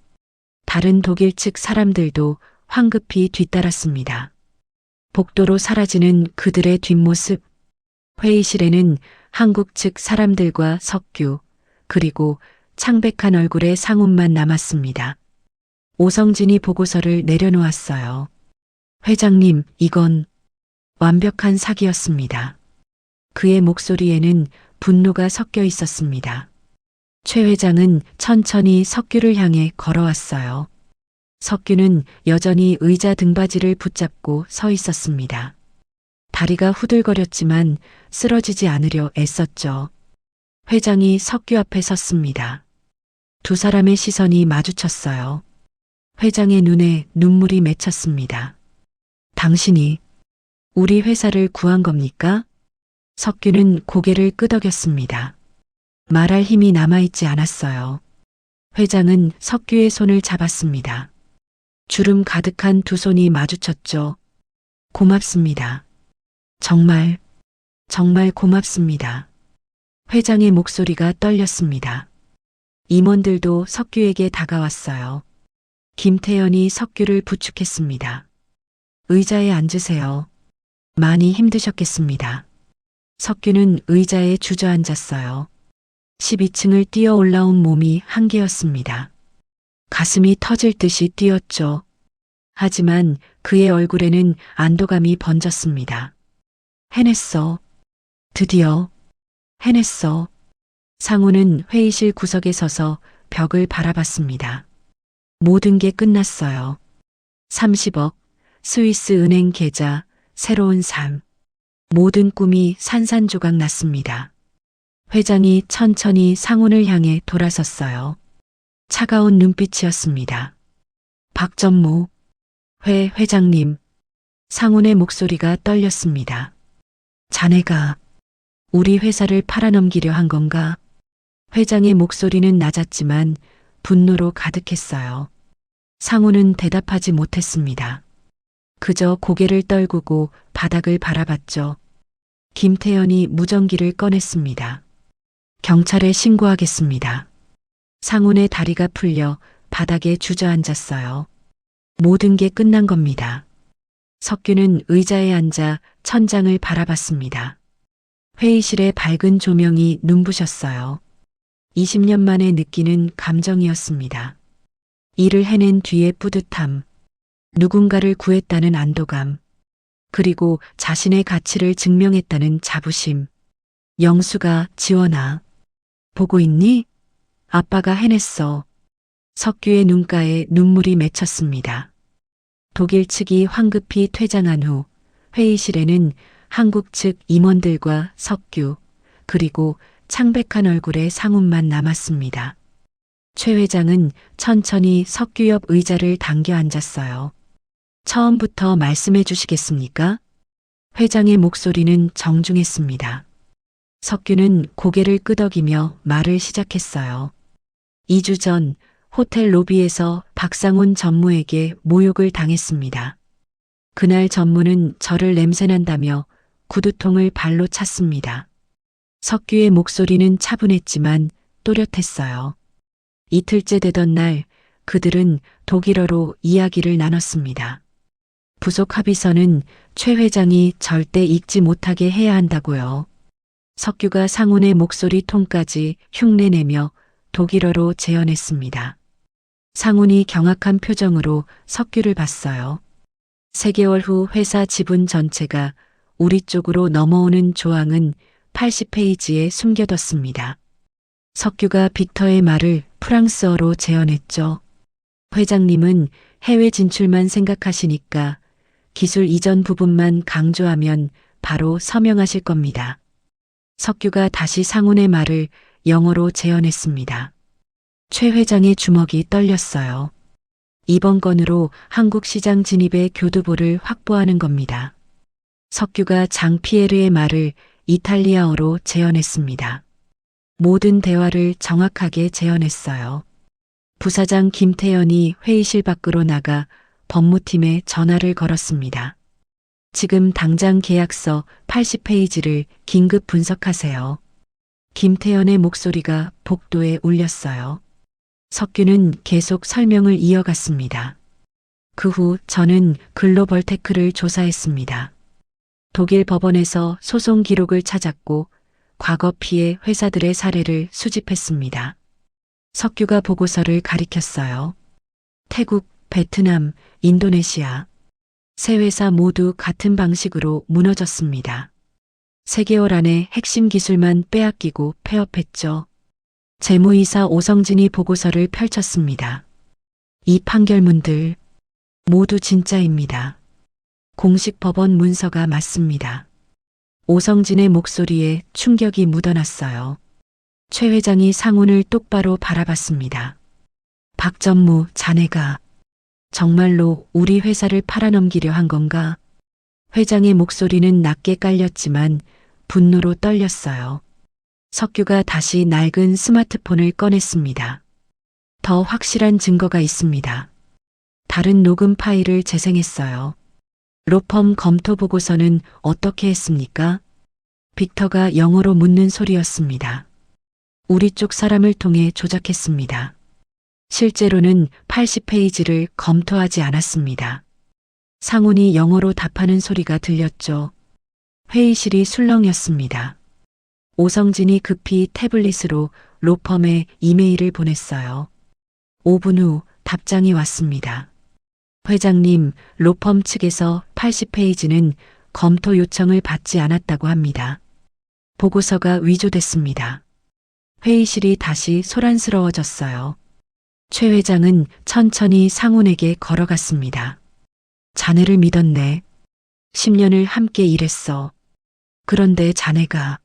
다른 독일 측 사람들도 황급히 뒤따랐습니다. 복도로 사라지는 그들의 뒷모습. 회의실에는 한국 측 사람들과 석규, 그리고 창백한 얼굴의 상훈만 남았습니다. 오성진이 보고서를 내려놓았어요. 회장님, 이건 완벽한 사기였습니다. 그의 목소리에는 분노가 섞여 있었습니다. 최 회장은 천천히 석규를 향해 걸어왔어요. 석규는 여전히 의자 등받이를 붙잡고 서 있었습니다. 다리가 후들거렸지만 쓰러지지 않으려 애썼죠. 회장이 석규 앞에 섰습니다. 두 사람의 시선이 마주쳤어요. 회장의 눈에 눈물이 맺혔습니다. 당신이 우리 회사를 구한 겁니까? 석규는 고개를 끄덕였습니다. 말할 힘이 남아있지 않았어요. 회장은 석규의 손을 잡았습니다. 주름 가득한 두 손이 마주쳤죠. 고맙습니다. 정말 고맙습니다. 회장의 목소리가 떨렸습니다. 임원들도 석규에게 다가왔어요. 김태현이 석규를 부축했습니다. 의자에 앉으세요. 많이 힘드셨겠습니다. 석규는 의자에 주저앉았어요. 12층을 뛰어 올라온 몸이 한계였습니다. 가슴이 터질 듯이 뛰었죠. 하지만 그의 얼굴에는 안도감이 번졌습니다. 해냈어. 드디어 해냈어. 상훈은 회의실 구석에 서서 벽을 바라봤습니다. 모든 게 끝났어요. 30억, 스위스 은행 계좌, 새로운 삶. 모든 꿈이 산산조각 났습니다. 회장이 천천히 상훈을 향해 돌아섰어요. 차가운 눈빛이었습니다. 박전무, 회장님. 상훈의 목소리가 떨렸습니다. 자네가 우리 회사를 팔아넘기려 한 건가? 회장의 목소리는 낮았지만 분노로 가득했어요. 상훈은 대답하지 못했습니다. 그저 고개를 떨구고 바닥을 바라봤죠. 김태현이 무전기를 꺼냈습니다. 경찰에 신고하겠습니다. 상훈의 다리가 풀려 바닥에 주저앉았어요. 모든 게 끝난 겁니다. 석규는 의자에 앉아 천장을 바라봤습니다. 회의실의 밝은 조명이 눈부셨어요. 20년 만에 느끼는 감정이었습니다. 일을 해낸 뒤의 뿌듯함, 누군가를 구했다는 안도감, 그리고 자신의 가치를 증명했다는 자부심. 영수가 지원아, 보고 있니? 아빠가 해냈어. 석규의 눈가에 눈물이 맺혔습니다. 독일 측이 황급히 퇴장한 후 회의실에는 한국 측 임원들과 석규, 그리고 창백한 얼굴의 상훈만 남았습니다. 최 회장은 천천히 석규 옆 의자를 당겨 앉았어요. 처음부터 말씀해 주시겠습니까? 회장의 목소리는 정중했습니다. 석규는 고개를 끄덕이며 말을 시작했어요. 2주 전 호텔 로비에서 박상훈 전무에게 모욕을 당했습니다. 그날 전무는 저를 냄새난다며 구두통을 발로 찼습니다. 석규의 목소리는 차분했지만 또렷했어요. 이틀째 되던 날 그들은 독일어로 이야기를 나눴습니다. 부속 합의서는 최 회장이 절대 읽지 못하게 해야 한다고요. 석규가 상훈의 목소리 톤까지 흉내내며 독일어로 재현했습니다. 상훈이 경악한 표정으로 석규를 봤어요. 3개월 후 회사 지분 전체가 우리 쪽으로 넘어오는 조항은 80페이지에 숨겨뒀습니다. 석규가 빅터의 말을 프랑스어로 재현했죠. 회장님은 해외 진출만 생각하시니까 기술 이전 부분만 강조하면 바로 서명하실 겁니다. 석규가 다시 상훈의 말을 영어로 재현했습니다. 최 회장의 주먹이 떨렸어요. 이번 건으로 한국 시장 진입의 교두보를 확보하는 겁니다. 석규가 장 피에르의 말을 이탈리아어로 재현했습니다. 모든 대화를 정확하게 재현했어요. 부사장 김태현이 회의실 밖으로 나가 법무팀에 전화를 걸었습니다. 지금 당장 계약서 80페이지를 긴급 분석하세요. 김태현의 목소리가 복도에 울렸어요. 석규는 계속 설명을 이어갔습니다. 그 후 저는 글로벌 테크를 조사했습니다. 독일 법원에서 소송 기록을 찾았고 과거 피해 회사들의 사례를 수집했습니다. 석규가 보고서를 가리켰어요. 태국, 베트남, 인도네시아. 3회사 모두 같은 방식으로 무너졌습니다. 3개월 안에 핵심 기술만 빼앗기고 폐업했죠. 재무이사 오성진이 보고서를 펼쳤습니다. 이 판결문들 모두 진짜입니다. 공식 법원 문서가 맞습니다. 오성진의 목소리에 충격이 묻어났어요. 최 회장이 상훈을 똑바로 바라봤습니다. 박전무, 자네가 정말로 우리 회사를 팔아넘기려 한 건가? 회장의 목소리는 낮게 깔렸지만 분노로 떨렸어요. 석규가 다시 낡은 스마트폰을 꺼냈습니다. 더 확실한 증거가 있습니다. 다른 녹음 파일을 재생했어요. 로펌 검토 보고서는 어떻게 했습니까? 빅터가 영어로 묻는 소리였습니다. 우리 쪽 사람을 통해 조작했습니다. 실제로는 80페이지를 검토하지 않았습니다. 상훈이 영어로 답하는 소리가 들렸죠. 회의실이 술렁였습니다. 오성진이 급히 태블릿으로 로펌에 이메일을 보냈어요. 5분 후 답장이 왔습니다. 회장님, 로펌 측에서 80페이지는 검토 요청을 받지 않았다고 합니다. 보고서가 위조됐습니다. 회의실이 다시 소란스러워졌어요. 최 회장은 천천히 상훈에게 걸어갔습니다. 자네를 믿었네. 10년을 함께 일했어. 그런데 자네가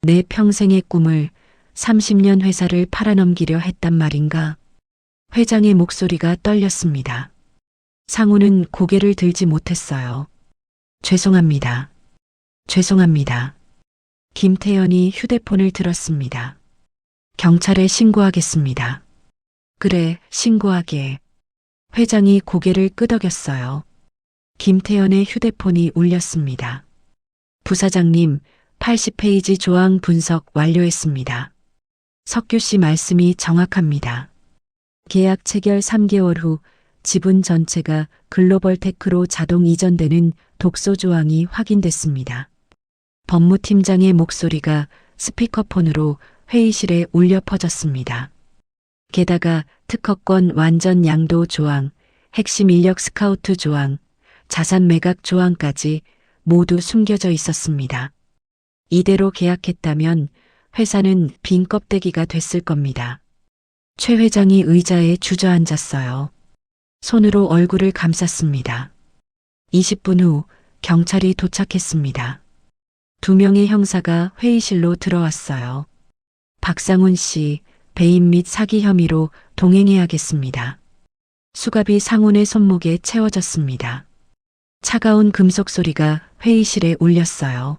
내 평생의 꿈을 30년 회사를 팔아넘기려 했단 말인가? 회장의 목소리가 떨렸습니다. 상우는 고개를 들지 못했어요. 죄송합니다. 죄송합니다. 김태연이 휴대폰을 들었습니다. 경찰에 신고하겠습니다. 그래, 신고하게. 회장이 고개를 끄덕였어요. 김태연의 휴대폰이 울렸습니다. 부사장님, 80페이지 조항 분석 완료했습니다. 석규 씨 말씀이 정확합니다. 계약 체결 3개월 후 지분 전체가 글로벌테크로 자동 이전되는 독소 조항이 확인됐습니다. 법무팀장의 목소리가 스피커폰으로 회의실에 울려 퍼졌습니다. 게다가 특허권 완전 양도 조항, 핵심 인력 스카우트 조항, 자산 매각 조항까지 모두 숨겨져 있었습니다. 이대로 계약했다면 회사는 빈 껍데기가 됐을 겁니다. 최 회장이 의자에 주저앉았어요. 손으로 얼굴을 감쌌습니다. 20분 후 경찰이 도착했습니다. 2명의 형사가 회의실로 들어왔어요. 박상훈 씨, 배임 및 사기 혐의로 동행해야겠습니다. 수갑이 상훈의 손목에 채워졌습니다. 차가운 금속 소리가 회의실에 울렸어요.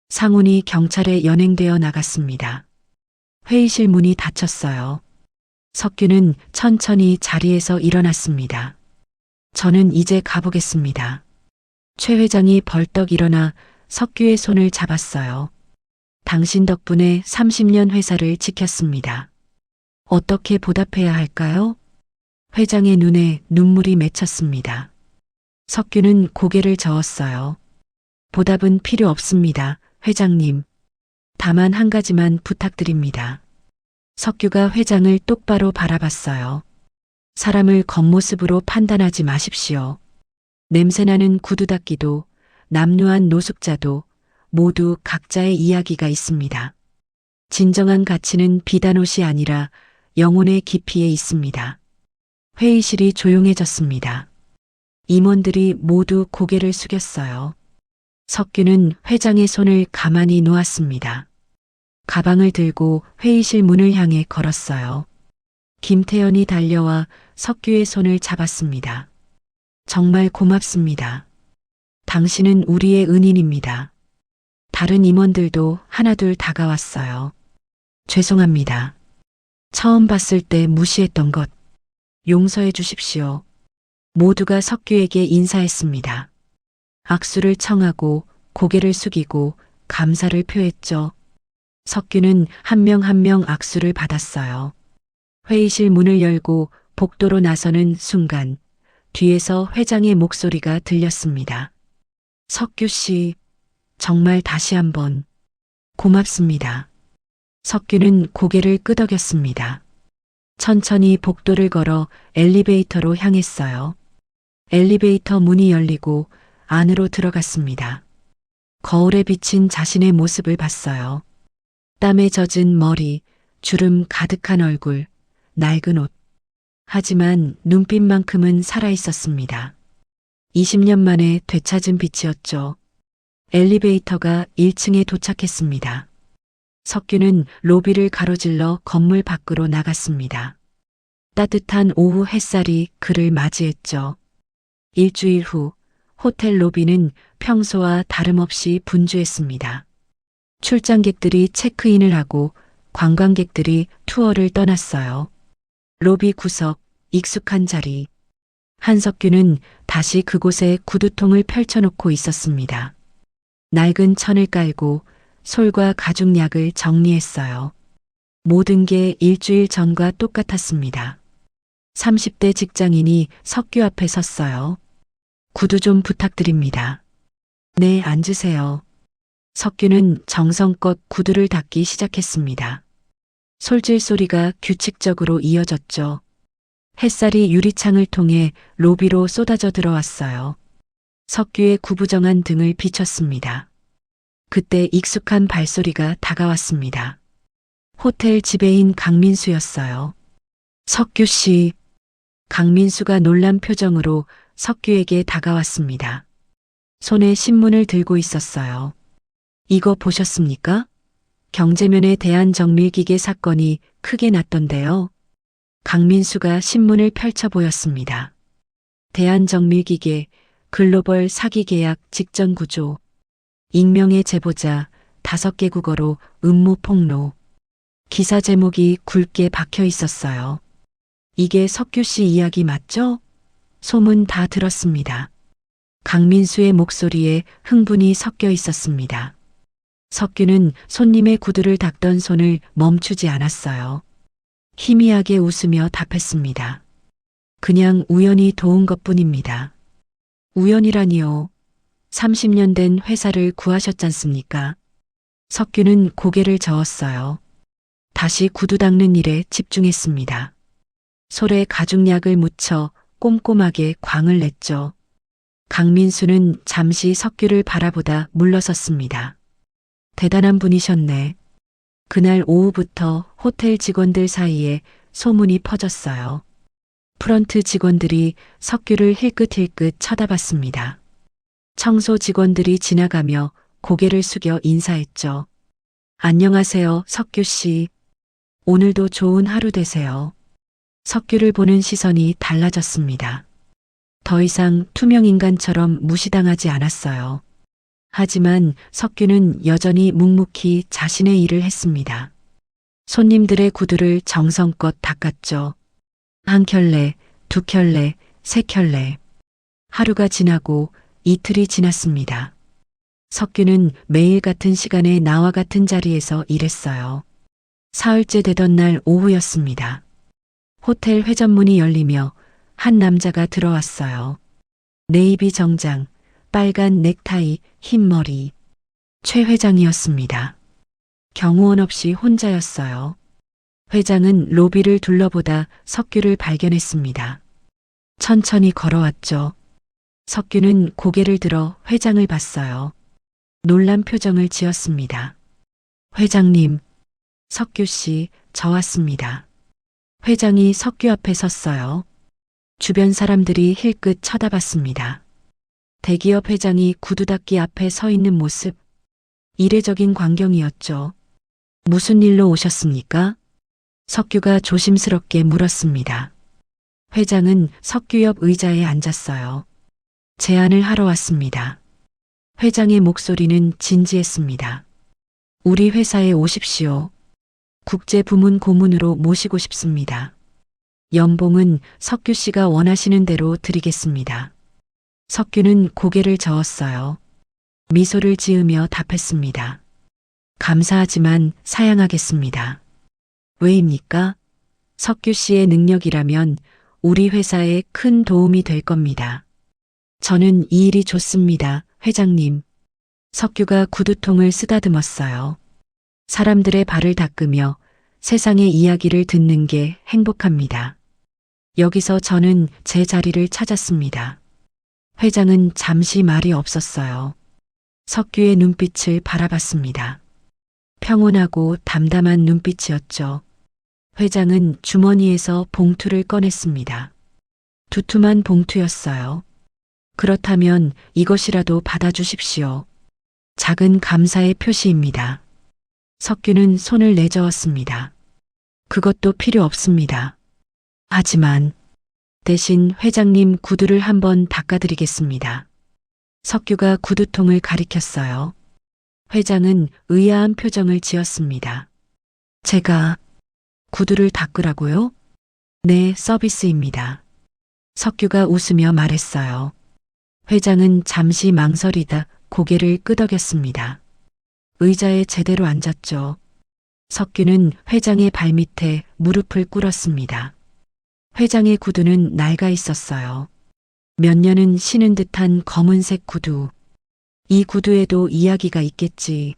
상훈이 경찰에 연행되어 나갔습니다. 회의실 문이 닫혔어요. 석규는 천천히 자리에서 일어났습니다. 저는 이제 가보겠습니다. 최 회장이 벌떡 일어나 석규의 손을 잡았어요. 당신 덕분에 30년 회사를 지켰습니다. 어떻게 보답해야 할까요? 회장의 눈에 눈물이 맺혔습니다. 석규는 고개를 저었어요. 보답은 필요 없습니다, 회장님. 다만 한 가지만 부탁드립니다. 석규가 회장을 똑바로 바라봤어요. 사람을 겉모습으로 판단하지 마십시오. 냄새나는 구두 닦기도, 남루한 노숙자도 모두 각자의 이야기가 있습니다. 진정한 가치는 비단옷이 아니라 영혼의 깊이에 있습니다. 회의실이 조용해졌습니다. 임원들이 모두 고개를 숙였어요. 석규는 회장의 손을 가만히 놓았습니다. 가방을 들고 회의실 문을 향해 걸었어요. 김태연이 달려와 석규의 손을 잡았습니다. 정말 고맙습니다. 당신은 우리의 은인입니다. 다른 임원들도 하나둘 다가왔어요. 죄송합니다. 처음 봤을 때 무시했던 것 용서해 주십시오. 모두가 석규에게 인사했습니다. 악수를 청하고 고개를 숙이고 감사를 표했죠. 석규는 한 명 한 명 악수를 받았어요. 회의실 문을 열고 복도로 나서는 순간 뒤에서 회장의 목소리가 들렸습니다. 석규 씨, 정말 다시 한번 고맙습니다. 석규는 고개를 끄덕였습니다. 천천히 복도를 걸어 엘리베이터로 향했어요. 엘리베이터 문이 열리고 안으로 들어갔습니다. 거울에 비친 자신의 모습을 봤어요. 땀에 젖은 머리, 주름 가득한 얼굴, 낡은 옷. 하지만 눈빛만큼은 살아있었습니다. 20년 만에 되찾은 빛이었죠. 엘리베이터가 1층에 도착했습니다. 석규는 로비를 가로질러 건물 밖으로 나갔습니다. 따뜻한 오후 햇살이 그를 맞이했죠. 일주일 후 호텔 로비는 평소와 다름없이 분주했습니다. 출장객들이 체크인을 하고 관광객들이 투어를 떠났어요. 로비 구석, 익숙한 자리. 한석규는 다시 그곳에 구두통을 펼쳐놓고 있었습니다. 낡은 천을 깔고 솔과 가죽약을 정리했어요. 모든 게 일주일 전과 똑같았습니다. 30대 직장인이 석규 앞에 섰어요. 구두 좀 부탁드립니다. 네, 앉으세요. 석규는 정성껏 구두를 닦기 시작했습니다. 솔질 소리가 규칙적으로 이어졌죠. 햇살이 유리창을 통해 로비로 쏟아져 들어왔어요. 석규의 구부정한 등을 비췄습니다. 그때 익숙한 발소리가 다가왔습니다. 호텔 지배인 강민수였어요. 석규 씨. 강민수가 놀란 표정으로 석규에게 다가왔습니다. 손에 신문을 들고 있었어요. 이거 보셨습니까? 경제면에 대한 정밀기계 사건이 크게 났던데요. 강민수가 신문을 펼쳐 보였습니다. 대한정밀기계 글로벌 사기계약 직전 구조, 익명의 제보자 5개 국어로 음모 폭로. 기사 제목이 굵게 박혀 있었어요. 이게 석규 씨 이야기 맞죠? 소문 다 들었습니다. 강민수의 목소리에 흥분이 섞여 있었습니다. 석규는 손님의 구두를 닦던 손을 멈추지 않았어요. 희미하게 웃으며 답했습니다. 그냥 우연히 도운 것뿐입니다. 우연이라니요. 30년 된 회사를 구하셨잖습니까? 석규는 고개를 저었어요. 다시 구두 닦는 일에 집중했습니다. 솔에 가죽약을 묻혀 꼼꼼하게 광을 냈죠. 강민수는 잠시 석규를 바라보다 물러섰습니다. 대단한 분이셨네. 그날 오후부터 호텔 직원들 사이에 소문이 퍼졌어요. 프런트 직원들이 석규를 힐끗힐끗 쳐다봤습니다. 청소 직원들이 지나가며 고개를 숙여 인사했죠. 안녕하세요, 석규 씨. 오늘도 좋은 하루 되세요. 석규를 보는 시선이 달라졌습니다. 더 이상 투명 인간처럼 무시당하지 않았어요. 하지만 석규는 여전히 묵묵히 자신의 일을 했습니다. 손님들의 구두를 정성껏 닦았죠. 한 켤레, 두 켤레, 세 켤레. 하루가 지나고 이틀이 지났습니다. 석규는 매일 같은 시간에 나와 같은 자리에서 일했어요. 사흘째 되던 날 오후였습니다. 호텔 회전문이 열리며 한 남자가 들어왔어요. 네이비 정장, 빨간 넥타이, 흰 머리. 최 회장이었습니다. 경호원 없이 혼자였어요. 회장은 로비를 둘러보다 석규를 발견했습니다. 천천히 걸어왔죠. 석규는 고개를 들어 회장을 봤어요. 놀란 표정을 지었습니다. 회장님, 석규 씨, 저 왔습니다. 회장이 석규 앞에 섰어요. 주변 사람들이 힐끗 쳐다봤습니다. 대기업 회장이 구두 닦기 앞에 서 있는 모습, 이례적인 광경이었죠. 무슨 일로 오셨습니까? 석규가 조심스럽게 물었습니다. 회장은 석규 옆 의자에 앉았어요. 제안을 하러 왔습니다. 회장의 목소리는 진지했습니다. 우리 회사에 오십시오. 국제부문 고문으로 모시고 싶습니다. 연봉은 석규 씨가 원하시는 대로 드리겠습니다. 석규는 고개를 저었어요. 미소를 지으며 답했습니다. 감사하지만 사양하겠습니다. 왜입니까? 석규 씨의 능력이라면 우리 회사에 큰 도움이 될 겁니다. 저는 이 일이 좋습니다, 회장님. 석규가 구두통을 쓰다듬었어요. 사람들의 발을 닦으며 세상의 이야기를 듣는 게 행복합니다. 여기서 저는 제 자리를 찾았습니다. 회장은 잠시 말이 없었어요. 석규의 눈빛을 바라봤습니다. 평온하고 담담한 눈빛이었죠. 회장은 주머니에서 봉투를 꺼냈습니다. 두툼한 봉투였어요. 그렇다면 이것이라도 받아주십시오. 작은 감사의 표시입니다. 석규는 손을 내저었습니다. 그것도 필요 없습니다. 하지만 대신 회장님 구두를 한번 닦아드리겠습니다. 석규가 구두통을 가리켰어요. 회장은 의아한 표정을 지었습니다. 제가 구두를 닦으라고요? 네, 서비스입니다. 석규가 웃으며 말했어요. 회장은 잠시 망설이다 고개를 끄덕였습니다. 의자에 제대로 앉았죠. 석규는 회장의 발밑에 무릎을 꿇었습니다. 회장의 구두는 낡아 있었어요. 몇 년은 신은 듯한 검은색 구두. 이 구두에도 이야기가 있겠지.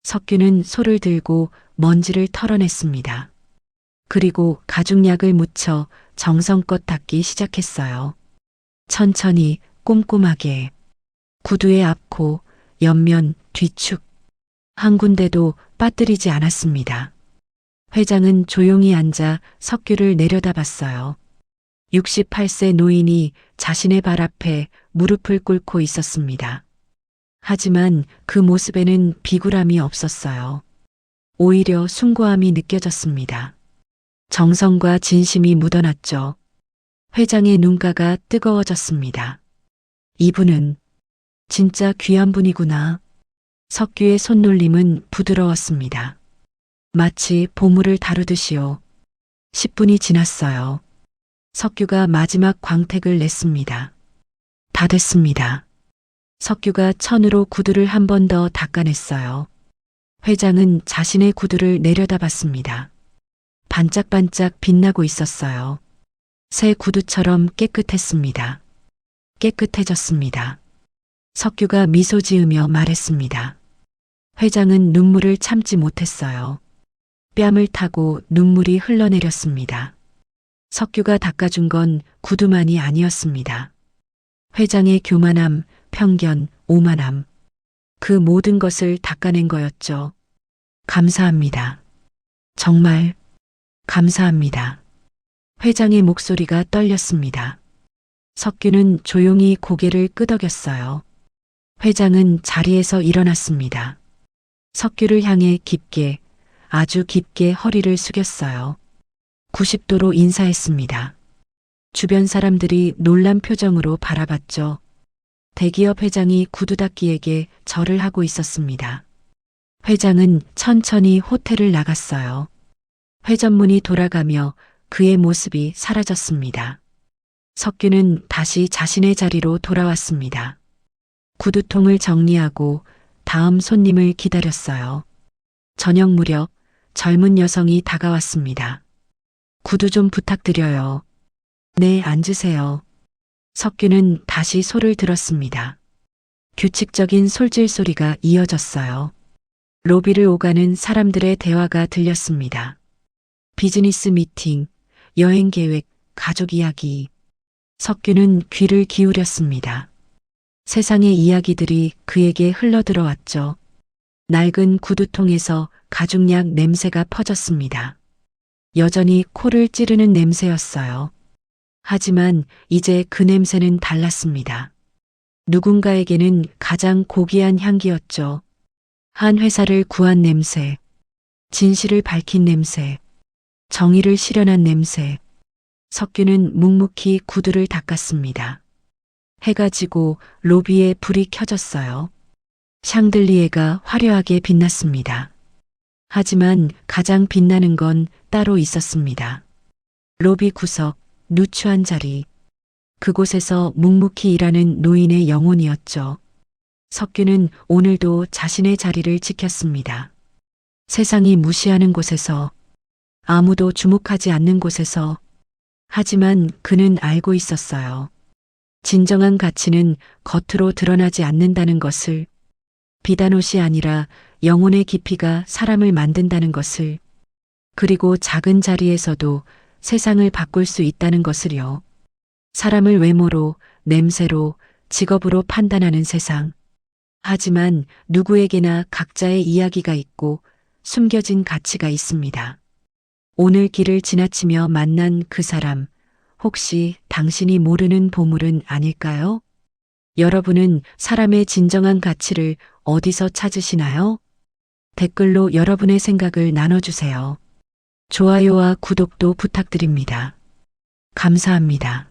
석규는 솔을 들고 먼지를 털어냈습니다. 그리고 가죽약을 묻혀 정성껏 닦기 시작했어요. 천천히 꼼꼼하게. 구두의 앞코, 옆면, 뒤축. 한 군데도 빠뜨리지 않았습니다. 회장은 조용히 앉아 석규를 내려다봤어요. 68세 노인이 자신의 발 앞에 무릎을 꿇고 있었습니다. 하지만 그 모습에는 비굴함이 없었어요. 오히려 숭고함이 느껴졌습니다. 정성과 진심이 묻어났죠. 회장의 눈가가 뜨거워졌습니다. 이분은 진짜 귀한 분이구나. 석규의 손놀림은 부드러웠습니다. 마치 보물을 다루듯이요. 10분이 지났어요. 석규가 마지막 광택을 냈습니다. 다 됐습니다. 석규가 천으로 구두를 한 번 더 닦아냈어요. 회장은 자신의 구두를 내려다봤습니다. 반짝반짝 빛나고 있었어요. 새 구두처럼 깨끗했습니다. 깨끗해졌습니다. 석규가 미소 지으며 말했습니다. 회장은 눈물을 참지 못했어요. 뺨을 타고 눈물이 흘러내렸습니다. 석규가 닦아준 건 구두만이 아니었습니다. 회장의 교만함, 편견, 오만함. 그 모든 것을 닦아낸 거였죠. 감사합니다. 정말 감사합니다. 회장의 목소리가 떨렸습니다. 석규는 조용히 고개를 끄덕였어요. 회장은 자리에서 일어났습니다. 석규를 향해 깊게, 아주 깊게 허리를 숙였어요. 90도로 인사했습니다. 주변 사람들이 놀란 표정으로 바라봤죠. 대기업 회장이 구두 닦기에게 절을 하고 있었습니다. 회장은 천천히 호텔을 나갔어요. 회전문이 돌아가며 그의 모습이 사라졌습니다. 석규는 다시 자신의 자리로 돌아왔습니다. 구두통을 정리하고 다음 손님을 기다렸어요. 저녁 무렵 젊은 여성이 다가왔습니다. 구두 좀 부탁드려요. 네, 앉으세요. 석규는 다시 소를 들었습니다. 규칙적인 솔질 소리가 이어졌어요. 로비를 오가는 사람들의 대화가 들렸습니다. 비즈니스 미팅, 여행 계획, 가족 이야기. 석규는 귀를 기울였습니다. 세상의 이야기들이 그에게 흘러들어왔죠. 낡은 구두통에서 가죽약 냄새가 퍼졌습니다. 여전히 코를 찌르는 냄새였어요. 하지만 이제 그 냄새는 달랐습니다. 누군가에게는 가장 고귀한 향기였죠. 한 회사를 구한 냄새, 진실을 밝힌 냄새, 정의를 실현한 냄새. 석규는 묵묵히 구두를 닦았습니다. 해가 지고 로비에 불이 켜졌어요. 샹들리에가 화려하게 빛났습니다. 하지만 가장 빛나는 건 따로 있었습니다. 로비 구석, 누추한 자리. 그곳에서 묵묵히 일하는 노인의 영혼이었죠. 석규는 오늘도 자신의 자리를 지켰습니다. 세상이 무시하는 곳에서, 아무도 주목하지 않는 곳에서. 하지만 그는 알고 있었어요. 진정한 가치는 겉으로 드러나지 않는다는 것을, 비단옷이 아니라 영혼의 깊이가 사람을 만든다는 것을, 그리고 작은 자리에서도 세상을 바꿀 수 있다는 것을요. 사람을 외모로, 냄새로, 직업으로 판단하는 세상. 하지만 누구에게나 각자의 이야기가 있고 숨겨진 가치가 있습니다. 오늘 길을 지나치며 만난 그 사람, 혹시 당신이 모르는 보물은 아닐까요? 여러분은 사람의 진정한 가치를 어디서 찾으시나요? 댓글로 여러분의 생각을 나눠주세요. 좋아요와 구독도 부탁드립니다. 감사합니다.